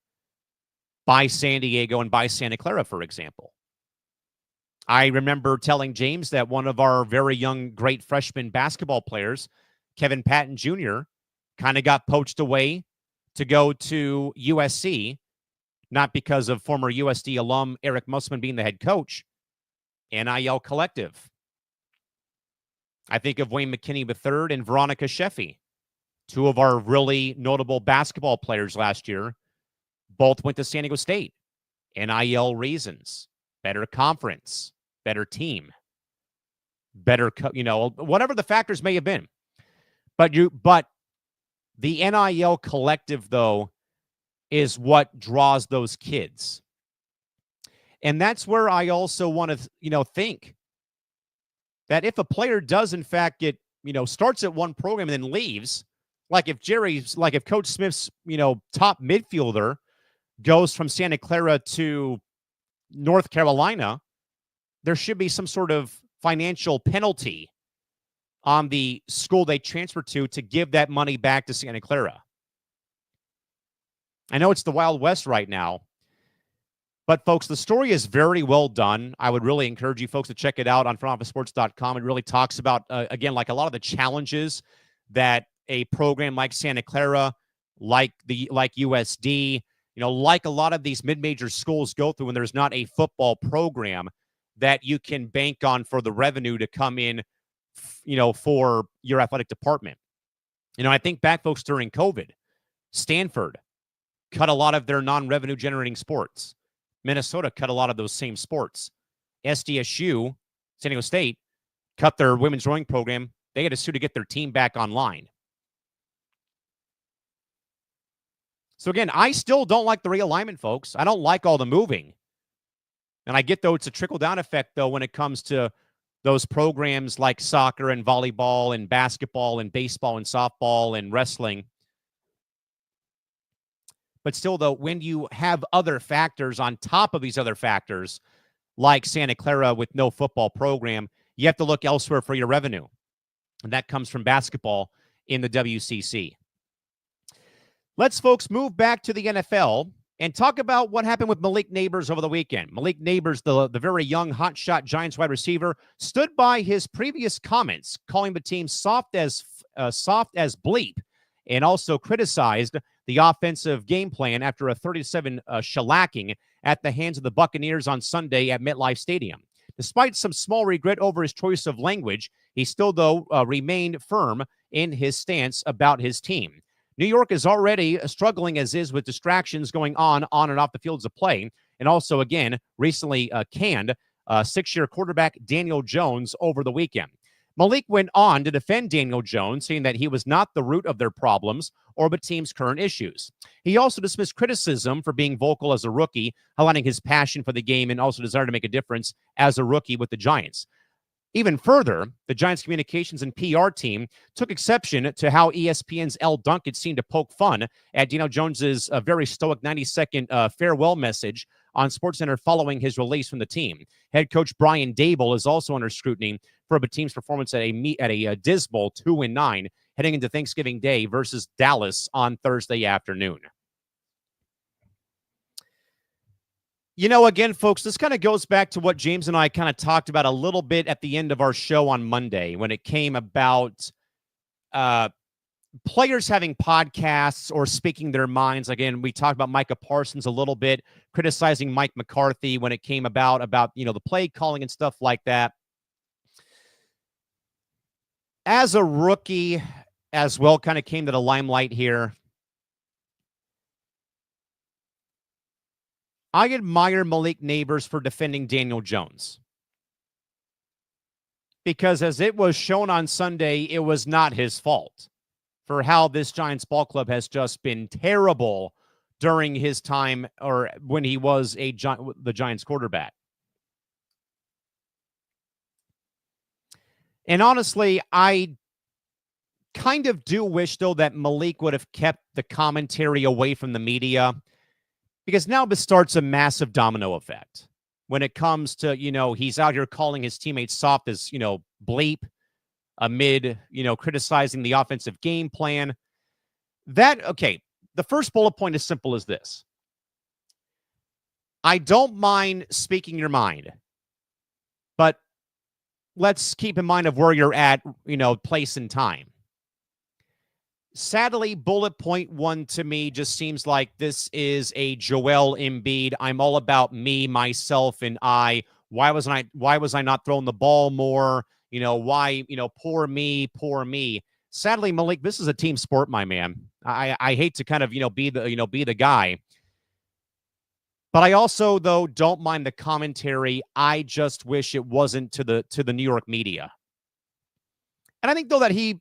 by San Diego and by Santa Clara, for example. I remember telling James that one of our very young, great freshman basketball players, Kevin Patton Jr., kind of got poached away to go to USC, not because of former USD alum Eric Musselman being the head coach. NIL collective. I think of Wayne McKinney III and Veronica Sheffy, 2 of our really notable basketball players last year. Both went to San Diego State. NIL reasons, better conference, better team, better, whatever the factors may have been. But the NIL collective, though, is what draws those kids. And that's where I also want to, think that if a player does, in fact, get, starts at one program and then leaves, like if Coach Smith's, top midfielder goes from Santa Clara to North Carolina, there should be some sort of financial penalty on the school they transfer to give that money back to Santa Clara. I know it's the Wild West right now, but, folks, the story is very well done. I would really encourage you folks to check it out on frontofficesports.com. It really talks about, again, like a lot of the challenges that a program like Santa Clara, like USD, like a lot of these mid-major schools go through when there's not a football program that you can bank on for the revenue to come in, for your athletic department. I think back, folks, during COVID, Stanford cut a lot of their non-revenue generating sports. Minnesota cut a lot of those same sports. SDSU, San Diego State, cut their women's rowing program. They had to sue to get their team back online. So, again, I still don't like the realignment, folks. I don't like all the moving. And I get, though, it's a trickle-down effect, though, when it comes to those programs like soccer and volleyball and basketball and baseball and softball and wrestling. But still, though, when you have other factors on top of these other factors, like Santa Clara with no football program, you have to look elsewhere for your revenue. And that comes from basketball in the WCC. Let's, folks, move back to the NFL and talk about what happened with Malik Nabers over the weekend. Malik Nabers, the very young hotshot Giants wide receiver, stood by his previous comments, calling the team soft as bleep, and also criticized the offensive game plan after a 37 shellacking at the hands of the Buccaneers on Sunday at MetLife Stadium. Despite some small regret over his choice of language, he still, though, remained firm in his stance about his team. New York is already struggling as is with distractions going on and off the fields of play. And also, again, recently canned six-year quarterback Daniel Jones over the weekend. Malik went on to defend Daniel Jones, saying that he was not the root of their problems or the team's current issues. He also dismissed criticism for being vocal as a rookie, highlighting his passion for the game and also desire to make a difference as a rookie with the Giants. Even further, the Giants' communications and PR team took exception to how ESPN's L. Duncan seemed to poke fun at Daniel Jones's very stoic 90-second farewell message on SportsCenter following his release from the team. Head coach Brian Dable is also under scrutiny for the team's performance at a dismal 2-9 heading into Thanksgiving Day versus Dallas on Thursday afternoon. You know, again, folks, this kind of goes back to what James and I kind of talked about a little bit at the end of our show on Monday when it came about players having podcasts or speaking their minds. Again, we talked about Micah Parsons a little bit, criticizing Mike McCarthy when it came about, the play calling and stuff like that. As a rookie as well, kind of came to the limelight here. I admire Malik Nabers for defending Daniel Jones. Because as it was shown on Sunday, it was not his fault for how this Giants ball club has just been terrible during his time or when he was the Giants quarterback. And honestly, I kind of do wish, though, that Malik would have kept the commentary away from the media, because now this starts a massive domino effect when it comes to, he's out here calling his teammates soft as, bleep amid, criticizing the offensive game plan. The first bullet point is simple as this. I don't mind speaking your mind, but let's keep in mind of where you're at, place and time. Sadly, bullet point one to me just seems like this is a Joel Embiid. I'm all about me, myself, and I. Why was I not throwing the ball more? Why, poor me. Sadly, Malik, this is a team sport, my man. I hate to kind of, be the guy. But I also, though, don't mind the commentary. I just wish it wasn't to the New York media. And I think, though, that he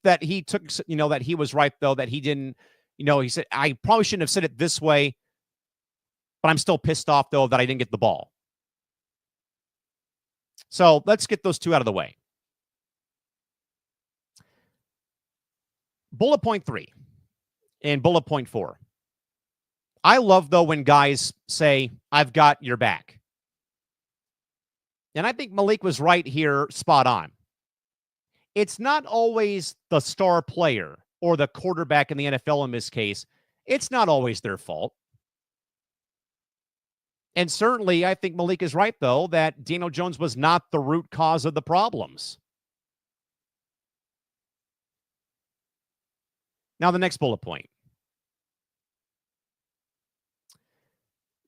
took, that he was right, though, that he didn't, he said, I probably shouldn't have said it this way, but I'm still pissed off, though, that I didn't get the ball. So let's get those two out of the way. Bullet point 3 and bullet point 4. I love, though, when guys say, I've got your back. And I think Malik was right here, spot on. It's not always the star player or the quarterback in the NFL in this case. It's not always their fault. And certainly, I think Malik is right, though, that Daniel Jones was not the root cause of the problems. Now, the next bullet point.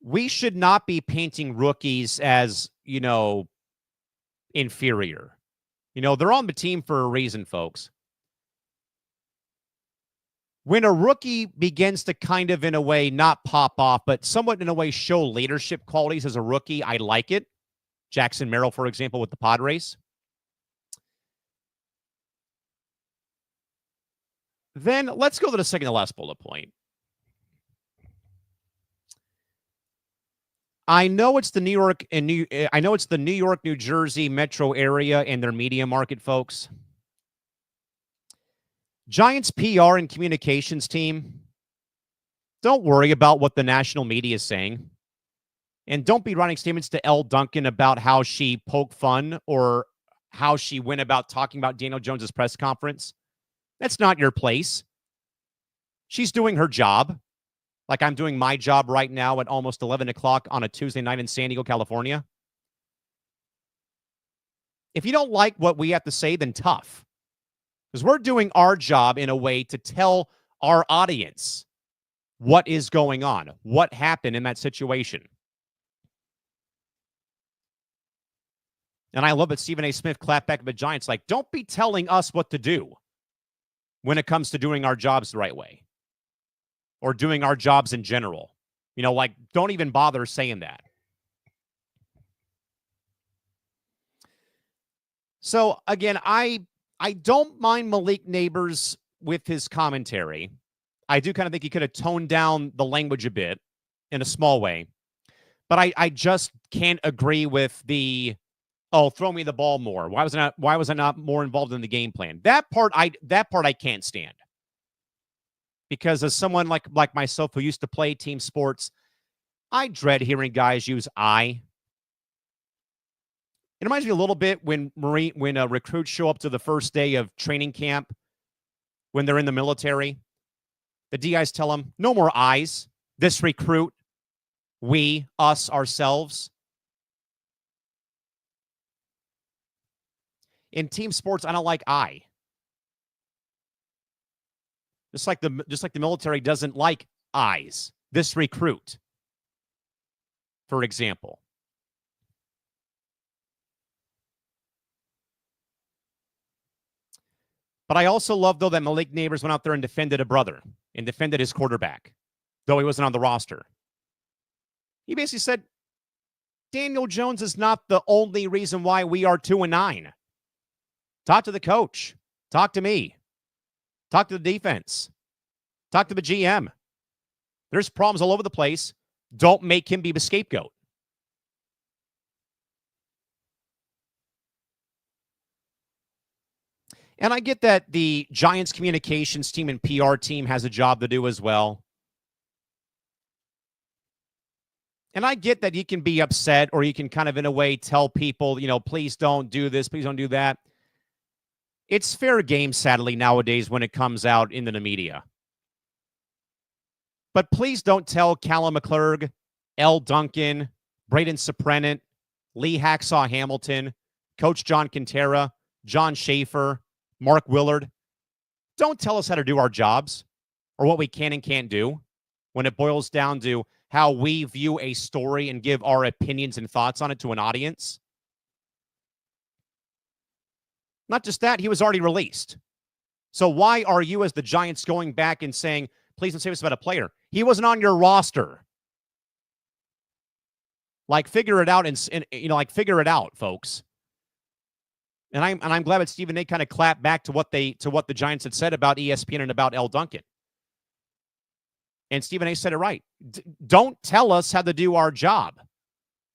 We should not be painting rookies as, inferior. They're on the team for a reason, folks. When a rookie begins to kind of, in a way, not pop off, but somewhat in a way show leadership qualities as a rookie, I like it. Jackson Merrill, for example, with the Padres. Then let's go to the second to last bullet point. I know it's the New York, New Jersey metro area and their media market, folks. Giants PR and communications team Don't worry about what the national media is saying. And don't be writing statements to Elle Duncan about how she poked fun or how she went about talking about Daniel Jones's press conference. That's not your place. She's doing her job, like I'm doing my job right now at almost 11 o'clock on a Tuesday night in San Diego, California. If you don't like what we have to say, then tough. Because we're doing our job in a way to tell our audience what is going on, what happened in that situation. And I love that Stephen A. Smith clapped back at the Giants like, don't be telling us what to do when it comes to doing our jobs the right way or doing our jobs in general. You know, like, don't even bother saying that. So, again, I don't mind Malik Neighbors with his commentary. I do kind of think he could have toned down the language a bit in a small way. But I just can't agree with the, oh, throw me the ball more. Why was I not more involved in the game plan? That part I can't stand. Because as someone like myself who used to play team sports, I dread hearing guys use I. It reminds me a little bit when recruits show up to the first day of training camp when they're in the military. The DIs tell them, no more I's. This recruit, we, us, ourselves. In team sports, I don't like I. Just like the military doesn't like I's. This recruit, for example. But I also love, though, that Malik Neighbors went out there and defended a brother and defended his quarterback, though he wasn't on the roster. He basically said, Daniel Jones is not the only reason why we are 2-9. Talk to the coach. Talk to me. Talk to the defense. Talk to the GM. There's problems all over the place. Don't make him be the scapegoat. And I get that the Giants communications team and PR team has a job to do as well. And I get that you can be upset or you can kind of, in a way, tell people, you know, please don't do this, please don't do that. It's fair game, sadly, nowadays when it comes out into the media. But please don't tell Callan McClurg, Elle Duncan, Braden Soprenet, Lee Hacksaw Hamilton, Coach John Quintera, John Schaefer, Mark Willard. Don't tell us how to do our jobs or what we can and can't do when it boils down to how we view a story and give our opinions and thoughts on it to an audience. Not just that, he was already released. So why are you, as the Giants, going back and saying, please don't say this about a player? He wasn't on your roster. Like, figure it out, and you know, like, figure it out, folks. And I'm glad that Stephen A. kind of clapped back to what the Giants had said about ESPN and about Elle Duncan. And Stephen A. said it right. Don't tell us how to do our job.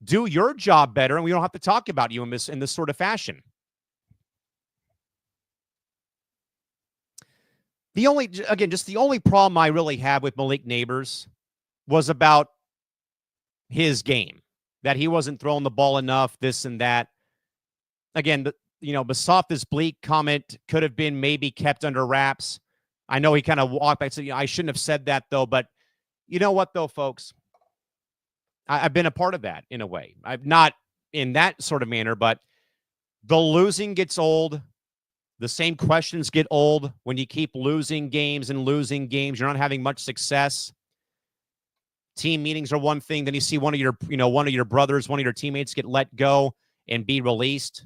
Do your job better, and we don't have to talk about you in this sort of fashion. The only problem I really have with Malik Neighbors was about his game, that he wasn't throwing the ball enough, this and that. Again, the soft as bleak comment could have been maybe kept under wraps. I know he kind of walked back and said, I shouldn't have said that, though. But you know what, though, folks? I've been a part of that in a way. I'm not in that sort of manner, but the losing gets old. The same questions get old when you keep losing games and losing games. You're not having much success. Team meetings are one thing. Then you see one of your brothers, one of your teammates get let go and be released.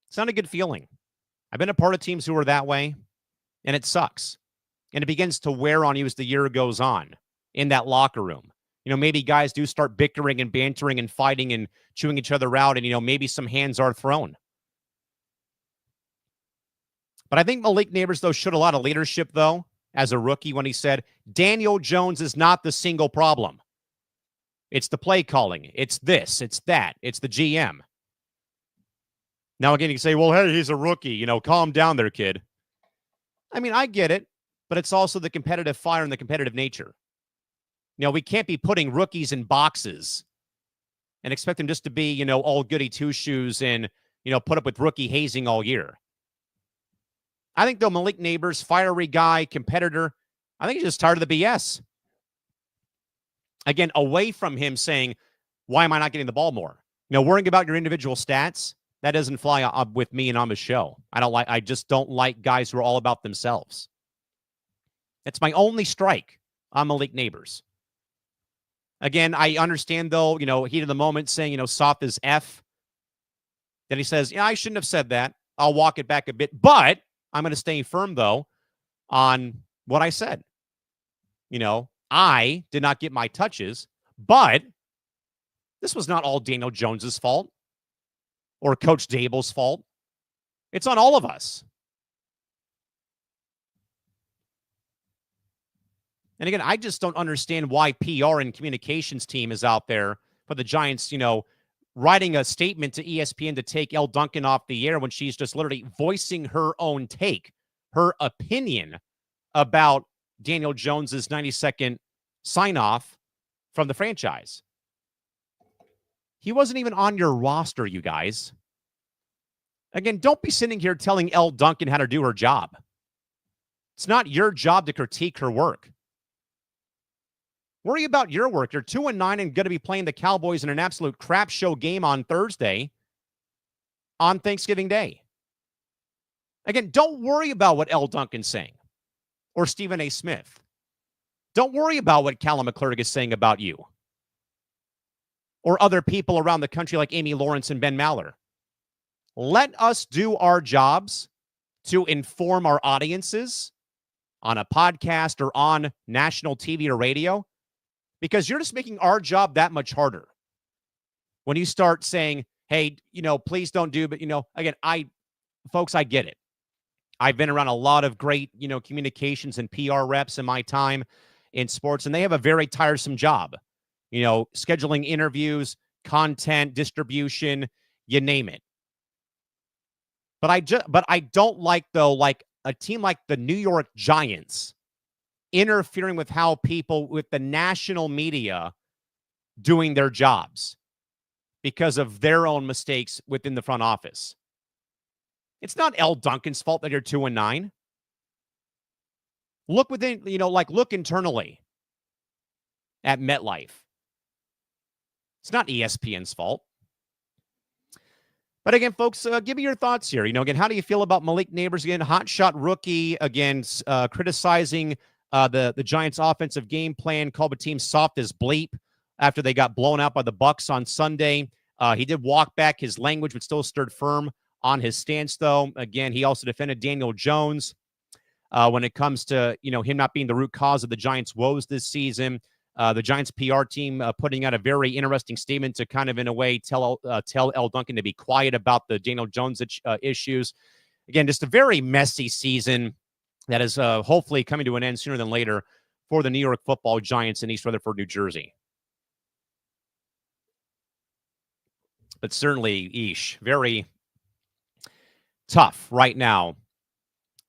It's not a good feeling. I've been a part of teams who are that way, and it sucks. And it begins to wear on you as the year goes on in that locker room. You know, maybe guys do start bickering and bantering and fighting and chewing each other out, and, you know, maybe some hands are thrown. But I think Malik Neighbors, though, showed a lot of leadership, though, as a rookie when he said, Daniel Jones is not the single problem. It's the play calling. It's this. It's that. It's the GM. Now, again, you can say, well, hey, he's a rookie. You know, calm down there, kid. I mean, I get it, but it's also the competitive fire and the competitive nature. We can't be putting rookies in boxes and expect them just to be, all goody two-shoes and, put up with rookie hazing all year. I think, though, Malik Neighbors, fiery guy, competitor, I think he's just tired of the BS. Again, away from him saying, why am I not getting the ball more? Worrying about your individual stats, that doesn't fly up with me and on the show. I just don't like guys who are all about themselves. That's my only strike on Malik Neighbors. Again, I understand, though, heat of the moment saying, soft as F. Then he says, I shouldn't have said that. I'll walk it back a bit. But I'm going to stay firm, though, on what I said. I did not get my touches, but this was not all Daniel Jones's fault or Coach Dable's fault. It's on all of us. And again, I just don't understand why PR and communications team is out there for the Giants, writing a statement to ESPN to take Elle Duncan off the air when she's just literally voicing her own take, her opinion about Daniel Jones's 90-second sign-off from the franchise. He wasn't even on your roster, you guys. Again, don't be sitting here telling Elle Duncan how to do her job. It's not your job to critique her work. Worry about your work. You're 2-9 and going to be playing the Cowboys in an absolute crap show game on Thursday on Thanksgiving Day. Again, don't worry about what Elle Duncan's saying or Stephen A. Smith. Don't worry about what Callan McClurg is saying about you or other people around the country like Amy Lawrence and Ben Maller. Let us do our jobs to inform our audiences on a podcast or on national TV or radio, because you're just making our job that much harder. When you start saying, hey, please don't do, but, again, folks, I get it. I've been around a lot of great, communications and PR reps in my time in sports, and they have a very tiresome job, scheduling interviews, content, distribution, you name it. But I don't like, though, like a team like the New York Giants interfering with how people with the national media doing their jobs because of their own mistakes within the front office. It's not Elle Duncan's fault that you're 2-9. Look within, look internally at MetLife. It's not ESPN's fault. But again, folks, give me your thoughts here. Again, how do you feel about Malik Neighbors? Again, hotshot rookie, again, criticizing the Giants' offensive game plan, called the team soft as bleep after they got blown out by the Bucs on Sunday. He did walk back his language, but still stood firm on his stance, though. Again, he also defended Daniel Jones when it comes to, him not being the root cause of the Giants' woes this season. The Giants PR team putting out a very interesting statement to kind of, in a way, tell Elle Duncan to be quiet about the Daniel Jones issues. Again, just a very messy season that is hopefully coming to an end sooner than later for the New York Football Giants in East Rutherford, New Jersey. But certainly, very tough right now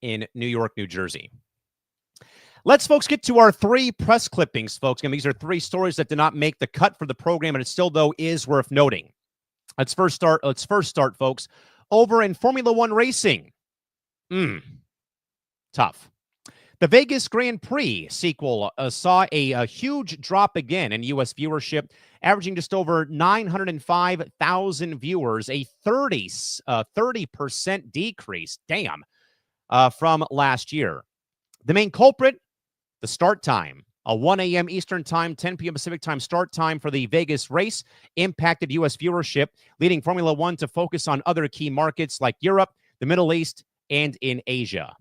in New York, New Jersey. Let's, folks, get to our 3 press clippings, folks. And these are 3 stories that did not make the cut for the program, and it still, though, is worth noting. Let's first start, folks, over in Formula One racing. Tough. The Vegas Grand Prix sequel saw a huge drop again in U.S. viewership, averaging just over 905,000 viewers, a 30% decrease, from last year. The main culprit, the start time. A 1 a.m. Eastern Time, 10 p.m. Pacific Time start time for the Vegas race impacted U.S. viewership, leading Formula One to focus on other key markets like Europe, the Middle East, and in Asia.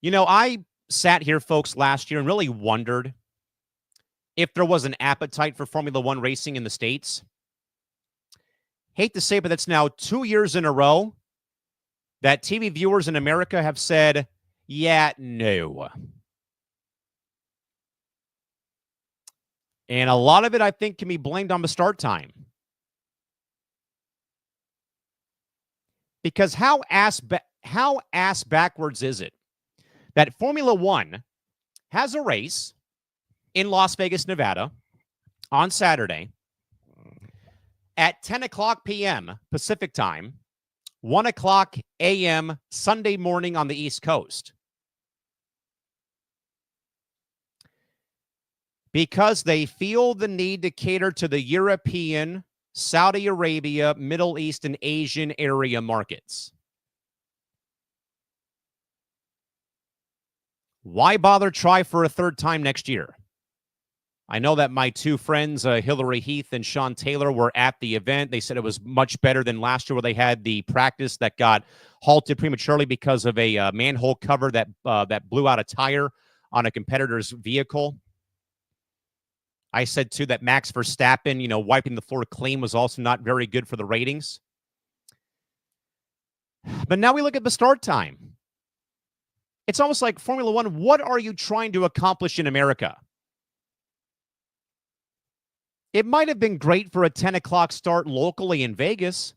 I sat here, folks, last year and really wondered if there was an appetite for Formula One racing in the States. Hate to say, but that's now 2 years in a row that TV viewers in America have said, yeah, no. And a lot of it, I think, can be blamed on the start time. Because how ass backwards is it that Formula One has a race in Las Vegas, Nevada on Saturday at 10 o'clock p.m. Pacific time, 1 o'clock a.m. Sunday morning on the East Coast. Because they feel the need to cater to the European, Saudi Arabia, Middle East, and Asian area markets. Why bother try for a third time next year? I know that my two friends, Hillary Heath and Sean Taylor, were at the event. They said it was much better than last year where they had the practice that got halted prematurely because of a manhole cover that blew out a tire on a competitor's vehicle. I said, too, that Max Verstappen, wiping the floor clean was also not very good for the ratings. But now we look at the start time. It's almost like Formula One, what are you trying to accomplish in America? It might have been great for a 10 o'clock start locally in Vegas,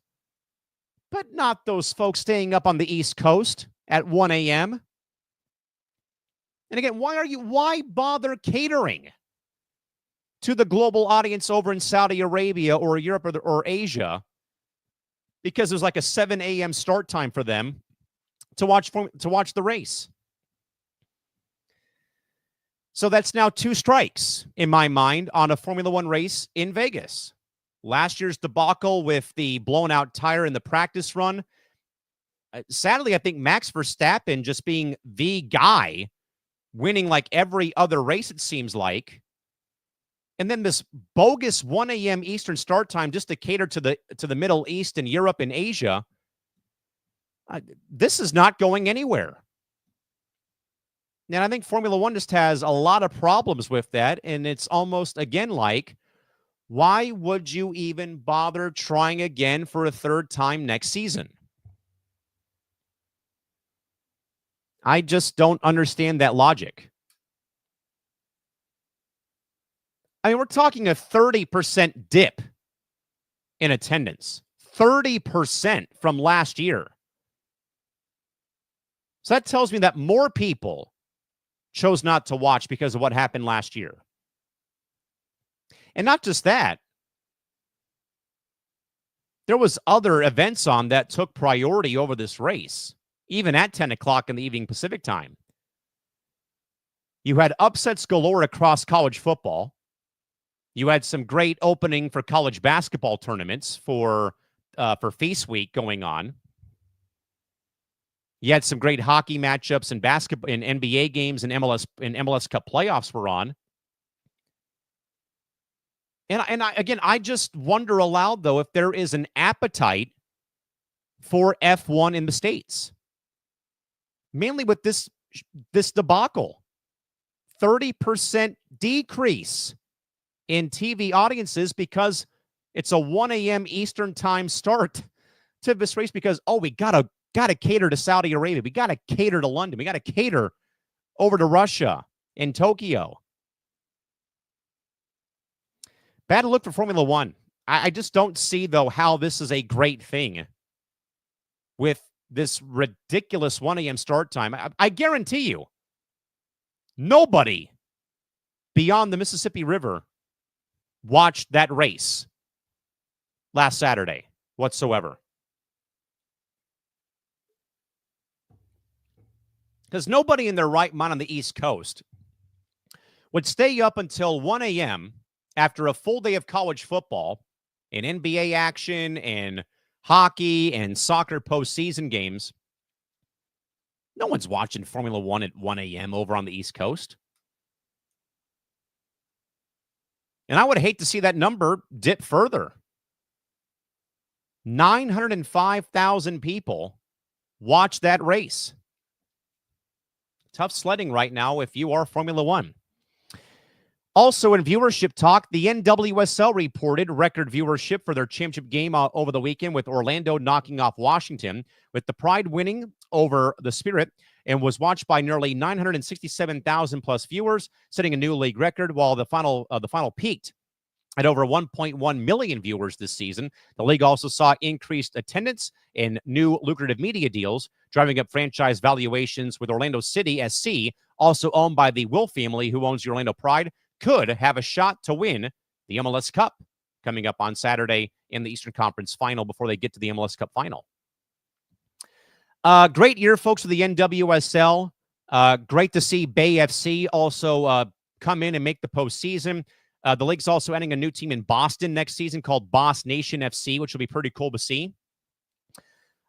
but not those folks staying up on the East Coast at 1 a.m. And again, why bother catering to the global audience over in Saudi Arabia or Europe or Asia, because there's like a 7 a.m. start time for them to watch the race? So that's now 2 strikes, in my mind, on a Formula One race in Vegas. Last year's debacle with the blown-out tire in the practice run. Sadly, I think Max Verstappen just being the guy, winning like every other race, it seems like. And then this bogus 1 a.m. Eastern start time just to cater to the Middle East and Europe and Asia. This is not going anywhere. And I think Formula One just has a lot of problems with that. And it's almost, again, like, why would you even bother trying again for a third time next season? I just don't understand that logic. I mean, we're talking a 30% dip in attendance. 30% from last year. So that tells me that more people chose not to watch because of what happened last year. And not just that. There was other events on that took priority over this race, even at 10 o'clock in the evening Pacific time. You had upsets galore across college football. You had some great opening for college basketball tournaments for Feast Week going on. You had some great hockey matchups and basketball and NBA games and MLS Cup playoffs were on. And I just wonder aloud, though, if there is an appetite for F1 in the States. Mainly with this debacle. 30% decrease in TV audiences because it's a 1 a.m. Eastern time start to this race because, we gotta cater to Saudi Arabia. We gotta cater to London. We gotta cater over to Russia and Tokyo. Bad look for Formula One. I just don't see, though, how this is a great thing with this ridiculous 1 a.m. start time. I guarantee you, nobody beyond the Mississippi River watched that race last Saturday whatsoever. Because nobody in their right mind on the East Coast would stay up until 1 a.m. after a full day of college football and NBA action and hockey and soccer postseason games. No one's watching Formula One at 1 a.m. over on the East Coast. And I would hate to see that number dip further. 905,000 people watched that race. Tough sledding right now if you are Formula One. Also in viewership talk, the NWSL reported record viewership for their championship game over the weekend with Orlando knocking off Washington, with the Pride winning over the Spirit, and was watched by nearly 967,000 plus viewers, setting a new league record, while the final peaked at over 1.1 million viewers this season. The league also saw increased attendance and new lucrative media deals, driving up franchise valuations, with Orlando City SC also owned by the Will family, who owns the Orlando Pride, could have a shot to win the MLS Cup coming up on Saturday in the Eastern Conference Final before they get to the MLS Cup Final. Great year, folks, for the NWSL. Great to see Bay FC also come in and make the postseason. The league's also adding a new team in Boston next season called Boss Nation FC, which will be pretty cool to see.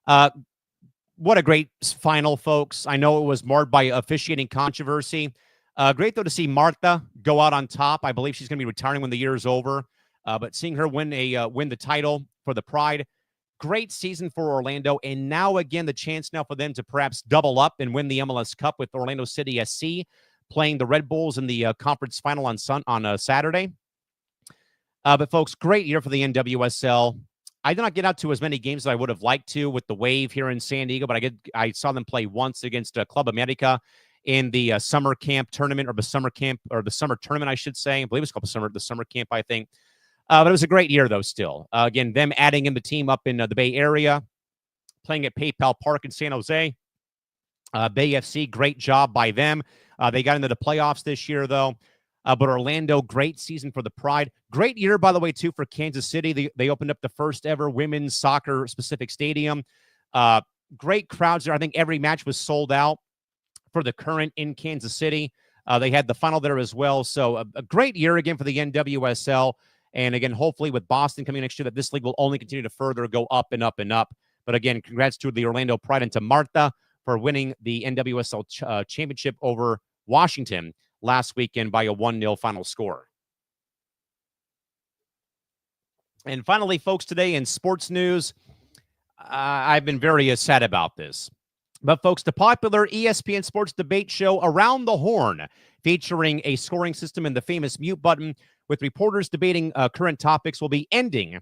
What a great final, folks. I know it was marred by officiating controversy. Great, though, to see Martha go out on top. I believe she's going to be retiring when the year is over. But seeing her win the title for the Pride, great season for Orlando. And now, again, the chance now for them to perhaps double up and win the MLS Cup with Orlando City SC playing the Red Bulls in the conference final on Saturday. But, folks, great year for the NWSL. I did not get out to as many games as I would have liked to with the Wave here in San Diego, but I saw them play once against Club America in the summer camp tournament, or the summer tournament, I should say. I believe it's called the summer camp, I think. But it was a great year, though, still. Again, them adding in the team up in the Bay Area, playing at PayPal Park in San Jose. Bay FC, great job by them. They got into the playoffs this year, though. But Orlando, great season for the Pride. Great year, by the way, too, for Kansas City. They opened up the first ever women's soccer-specific stadium. Great crowds there. I think every match was sold out for the Current in Kansas City. They had the final there as well. So a great year again for the NWSL. And again, hopefully with Boston coming next year, that this league will only continue to further go up and up and up. But again, congrats to the Orlando Pride and to Martha for winning the NWSL championship over Washington last weekend by a 1-0 final score. And finally, folks, today in sports news, I've been very sad about this. But, folks, the popular ESPN sports debate show Around the Horn, featuring a scoring system and the famous mute button, with reporters debating current topics, will be ending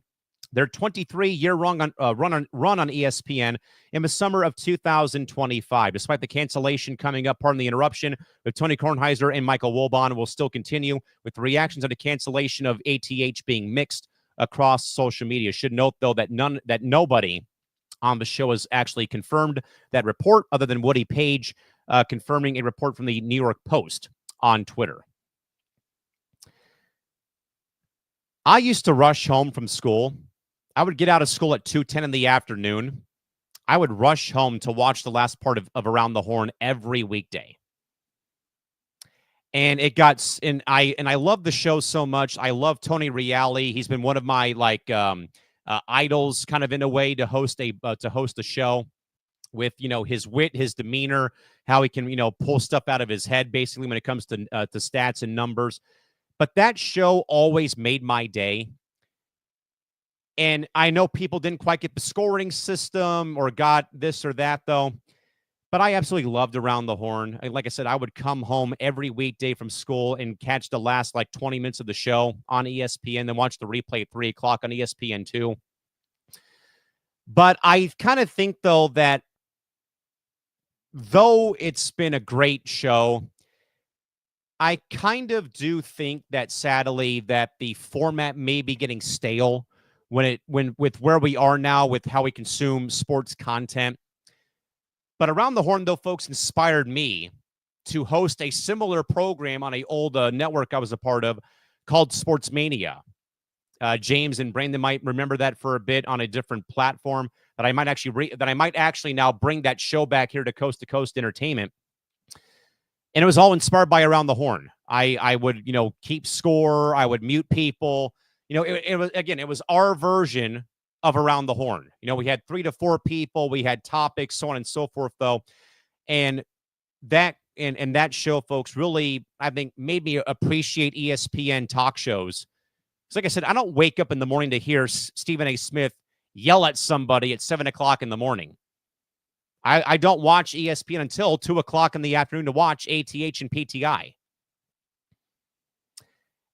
their 23-year run on ESPN in the summer of 2025. Despite the cancellation coming up, pardon the interruption, with Tony Kornheiser and Michael Wilbon will still continue, with the reactions of the cancellation of ATH being mixed across social media. Should note, though, that nobody on the show has actually confirmed that report, other than Woody Page confirming a report from the New York Post on Twitter. I used to rush home from school. I would get out of school at 2:10 in the afternoon. I would rush home to watch the last part of Around the Horn every weekday. And I love the show so much. I love Tony Reale. He's been one of my idols, kind of in a way, to host a show with, his wit, his demeanor, how he can, pull stuff out of his head, basically, when it comes to stats and numbers. But that show always made my day. And I know people didn't quite get the scoring system or got this or that, though. But I absolutely loved Around the Horn. Like I said, I would come home every weekday from school and catch the last 20 minutes of the show on ESPN, then watch the replay at 3 o'clock on ESPN2. But I kind of think, though, that though it's been a great show, I kind of do think that, sadly, that the format may be getting stale with where we are now with how we consume sports content. But Around the Horn, though, folks, inspired me to host a similar program on an old network I was a part of called Sports Mania. James and Brandon might remember that for a bit on a different platform. That I might actually now bring that show back here to Coast Entertainment. And it was all inspired by Around the Horn. I would, keep score. I would mute people. It was our version of Around the Horn. We had 3 to 4 people. We had topics, so on and so forth, though. And that show, folks, really, I think, made me appreciate ESPN talk shows. So like I said, I don't wake up in the morning to hear Stephen A. Smith yell at somebody at 7 o'clock in the morning. I don't watch ESPN until 2 o'clock in the afternoon to watch ATH and PTI.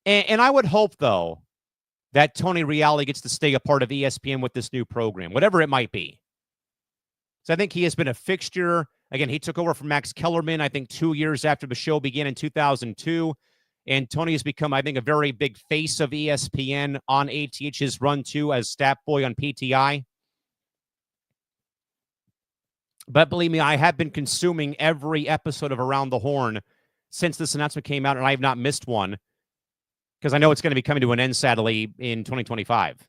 And I would hope, though, that Tony Reale gets to stay a part of ESPN with this new program, whatever it might be. So I think he has been a fixture. Again, he took over from Max Kellerman, I think, 2 years after the show began in 2002. And Tony has become, I think, a very big face of ESPN on ATH, his run, too, as stat boy on PTI. But believe me, I have been consuming every episode of Around the Horn since this announcement came out, and I have not missed one because I know it's going to be coming to an end, sadly, in 2025.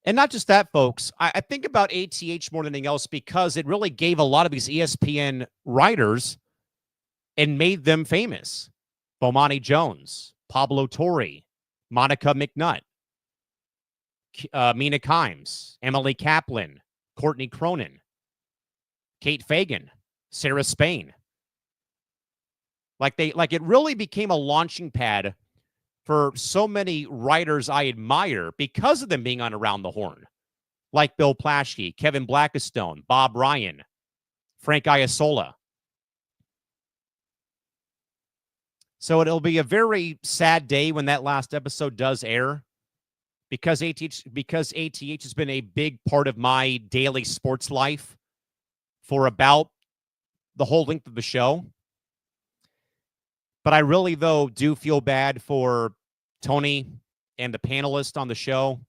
And not just that, folks. I think about ATH more than anything else because it really gave a lot of these ESPN writers and made them famous. Bomani Jones, Pablo Torre, Monica McNutt, Mina Kimes, Emily Kaplan, Courtney Cronin, Kate Fagan, Sarah Spain. Like it really became a launching pad for so many writers I admire because of them being on Around the Horn, like Bill Plaschke, Kevin Blackistone, Bob Ryan, Frank Iasola. So it'll be a very sad day when that last episode does air because ATH has been a big part of my daily sports life for about the whole length of the show. But I really, though, do feel bad for Tony and the panelists on the show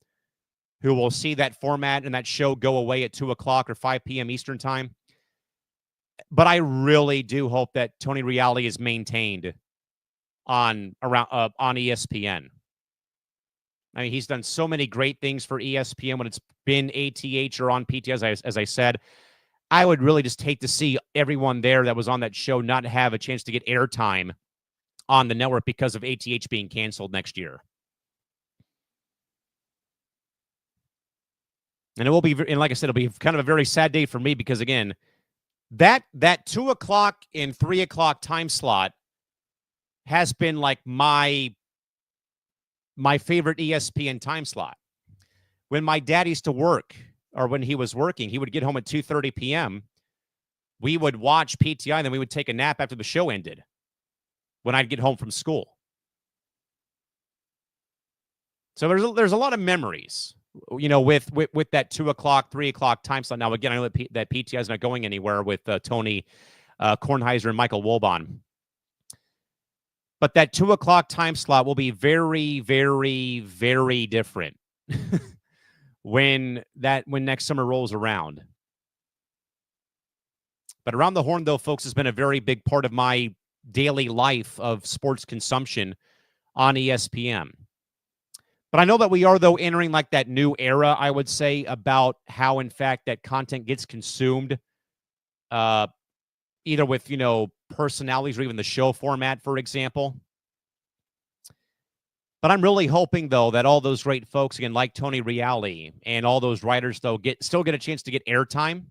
who will see that format and that show go away at 2 o'clock or 5 p.m. Eastern time. But I really do hope that Tony Reali is maintained on ESPN. I mean, he's done so many great things for ESPN when it's been ATH or on PT, as I said. I would really just hate to see everyone there that was on that show not have a chance to get airtime on the network because of ATH being canceled next year. And it will be, and like I said, it'll be kind of a very sad day for me because, again, that 2 o'clock and 3 o'clock time slot has been like my favorite ESPN time slot. When my dad used to work, or when he was working, he would get home at 2:30 p.m. We would watch PTI, and then we would take a nap after the show ended when I'd get home from school. So there's a lot of memories, you know, with that 2 o'clock, 3 o'clock time slot. Now, again, I know that PTI is not going anywhere with Tony Kornheiser and Michael Wilbon. But that 2 o'clock time slot will be very, very, very different when next summer rolls around. But Around the Horn, though, folks, has been a very big part of my daily life of sports consumption on ESPN. But I know that we are, though, entering like that new era, I would say, about how, in fact, that content gets consumed, either with, you know, personalities or even the show format, for example. But I'm really hoping, though, that all those great folks, again, like Tony Reali and all those writers, though, still get a chance to get airtime.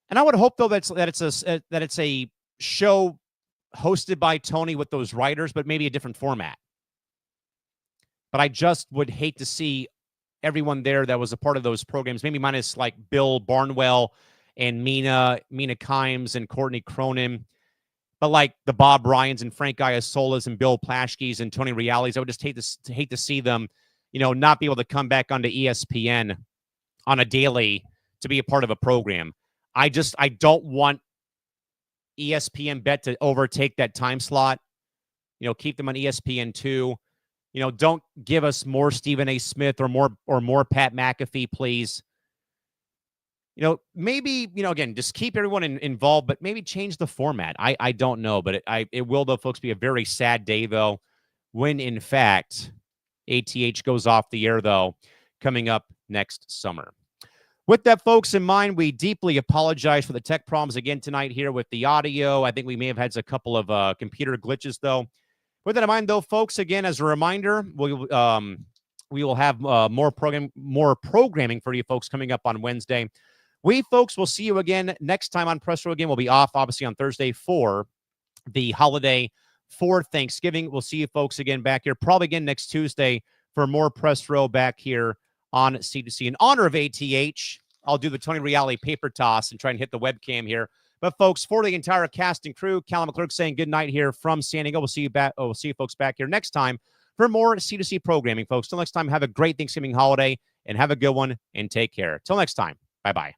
And I would hope, though, that it's a show hosted by Tony with those writers, but maybe a different format. But I just would hate to see everyone there that was a part of those programs, maybe minus like Bill Barnwell and Mina Kimes and Courtney Cronin, but like the Bob Ryans and Frank Iasolas and Bill Plaschke's and Tony Reali's, I would just hate to see them, you know, not be able to come back onto ESPN on a daily to be a part of a program. I don't want ESPN Bet to overtake that time slot. You know, keep them on ESPN2. You know, don't give us more Stephen A. Smith or more Pat McAfee, please. You know, maybe, you know, again, just keep everyone involved, but maybe change the format. I don't know, but it will, though, folks, be a very sad day, though, when, in fact, ATH goes off the air, though, coming up next summer. With that, folks, in mind, we deeply apologize for the tech problems again tonight here with the audio. I think we may have had a couple of computer glitches, though. With that in mind, though, folks, again, as a reminder, we will have more programming for you folks coming up on Wednesday. We, folks, will see you again next time on Press Row. Again, we'll be off, obviously, on Thursday for the holiday for Thanksgiving. We'll see you folks again back here, probably again next Tuesday for more Press Row back here on C2C. In honor of ATH, I'll do the Tony Reali paper toss and try and hit the webcam here. But, folks, for the entire cast and crew, Callan McClurg saying good night here from San Diego. We'll see you folks back here next time for more C2C programming, folks. Till next time, have a great Thanksgiving holiday and have a good one and take care. Till next time, bye-bye.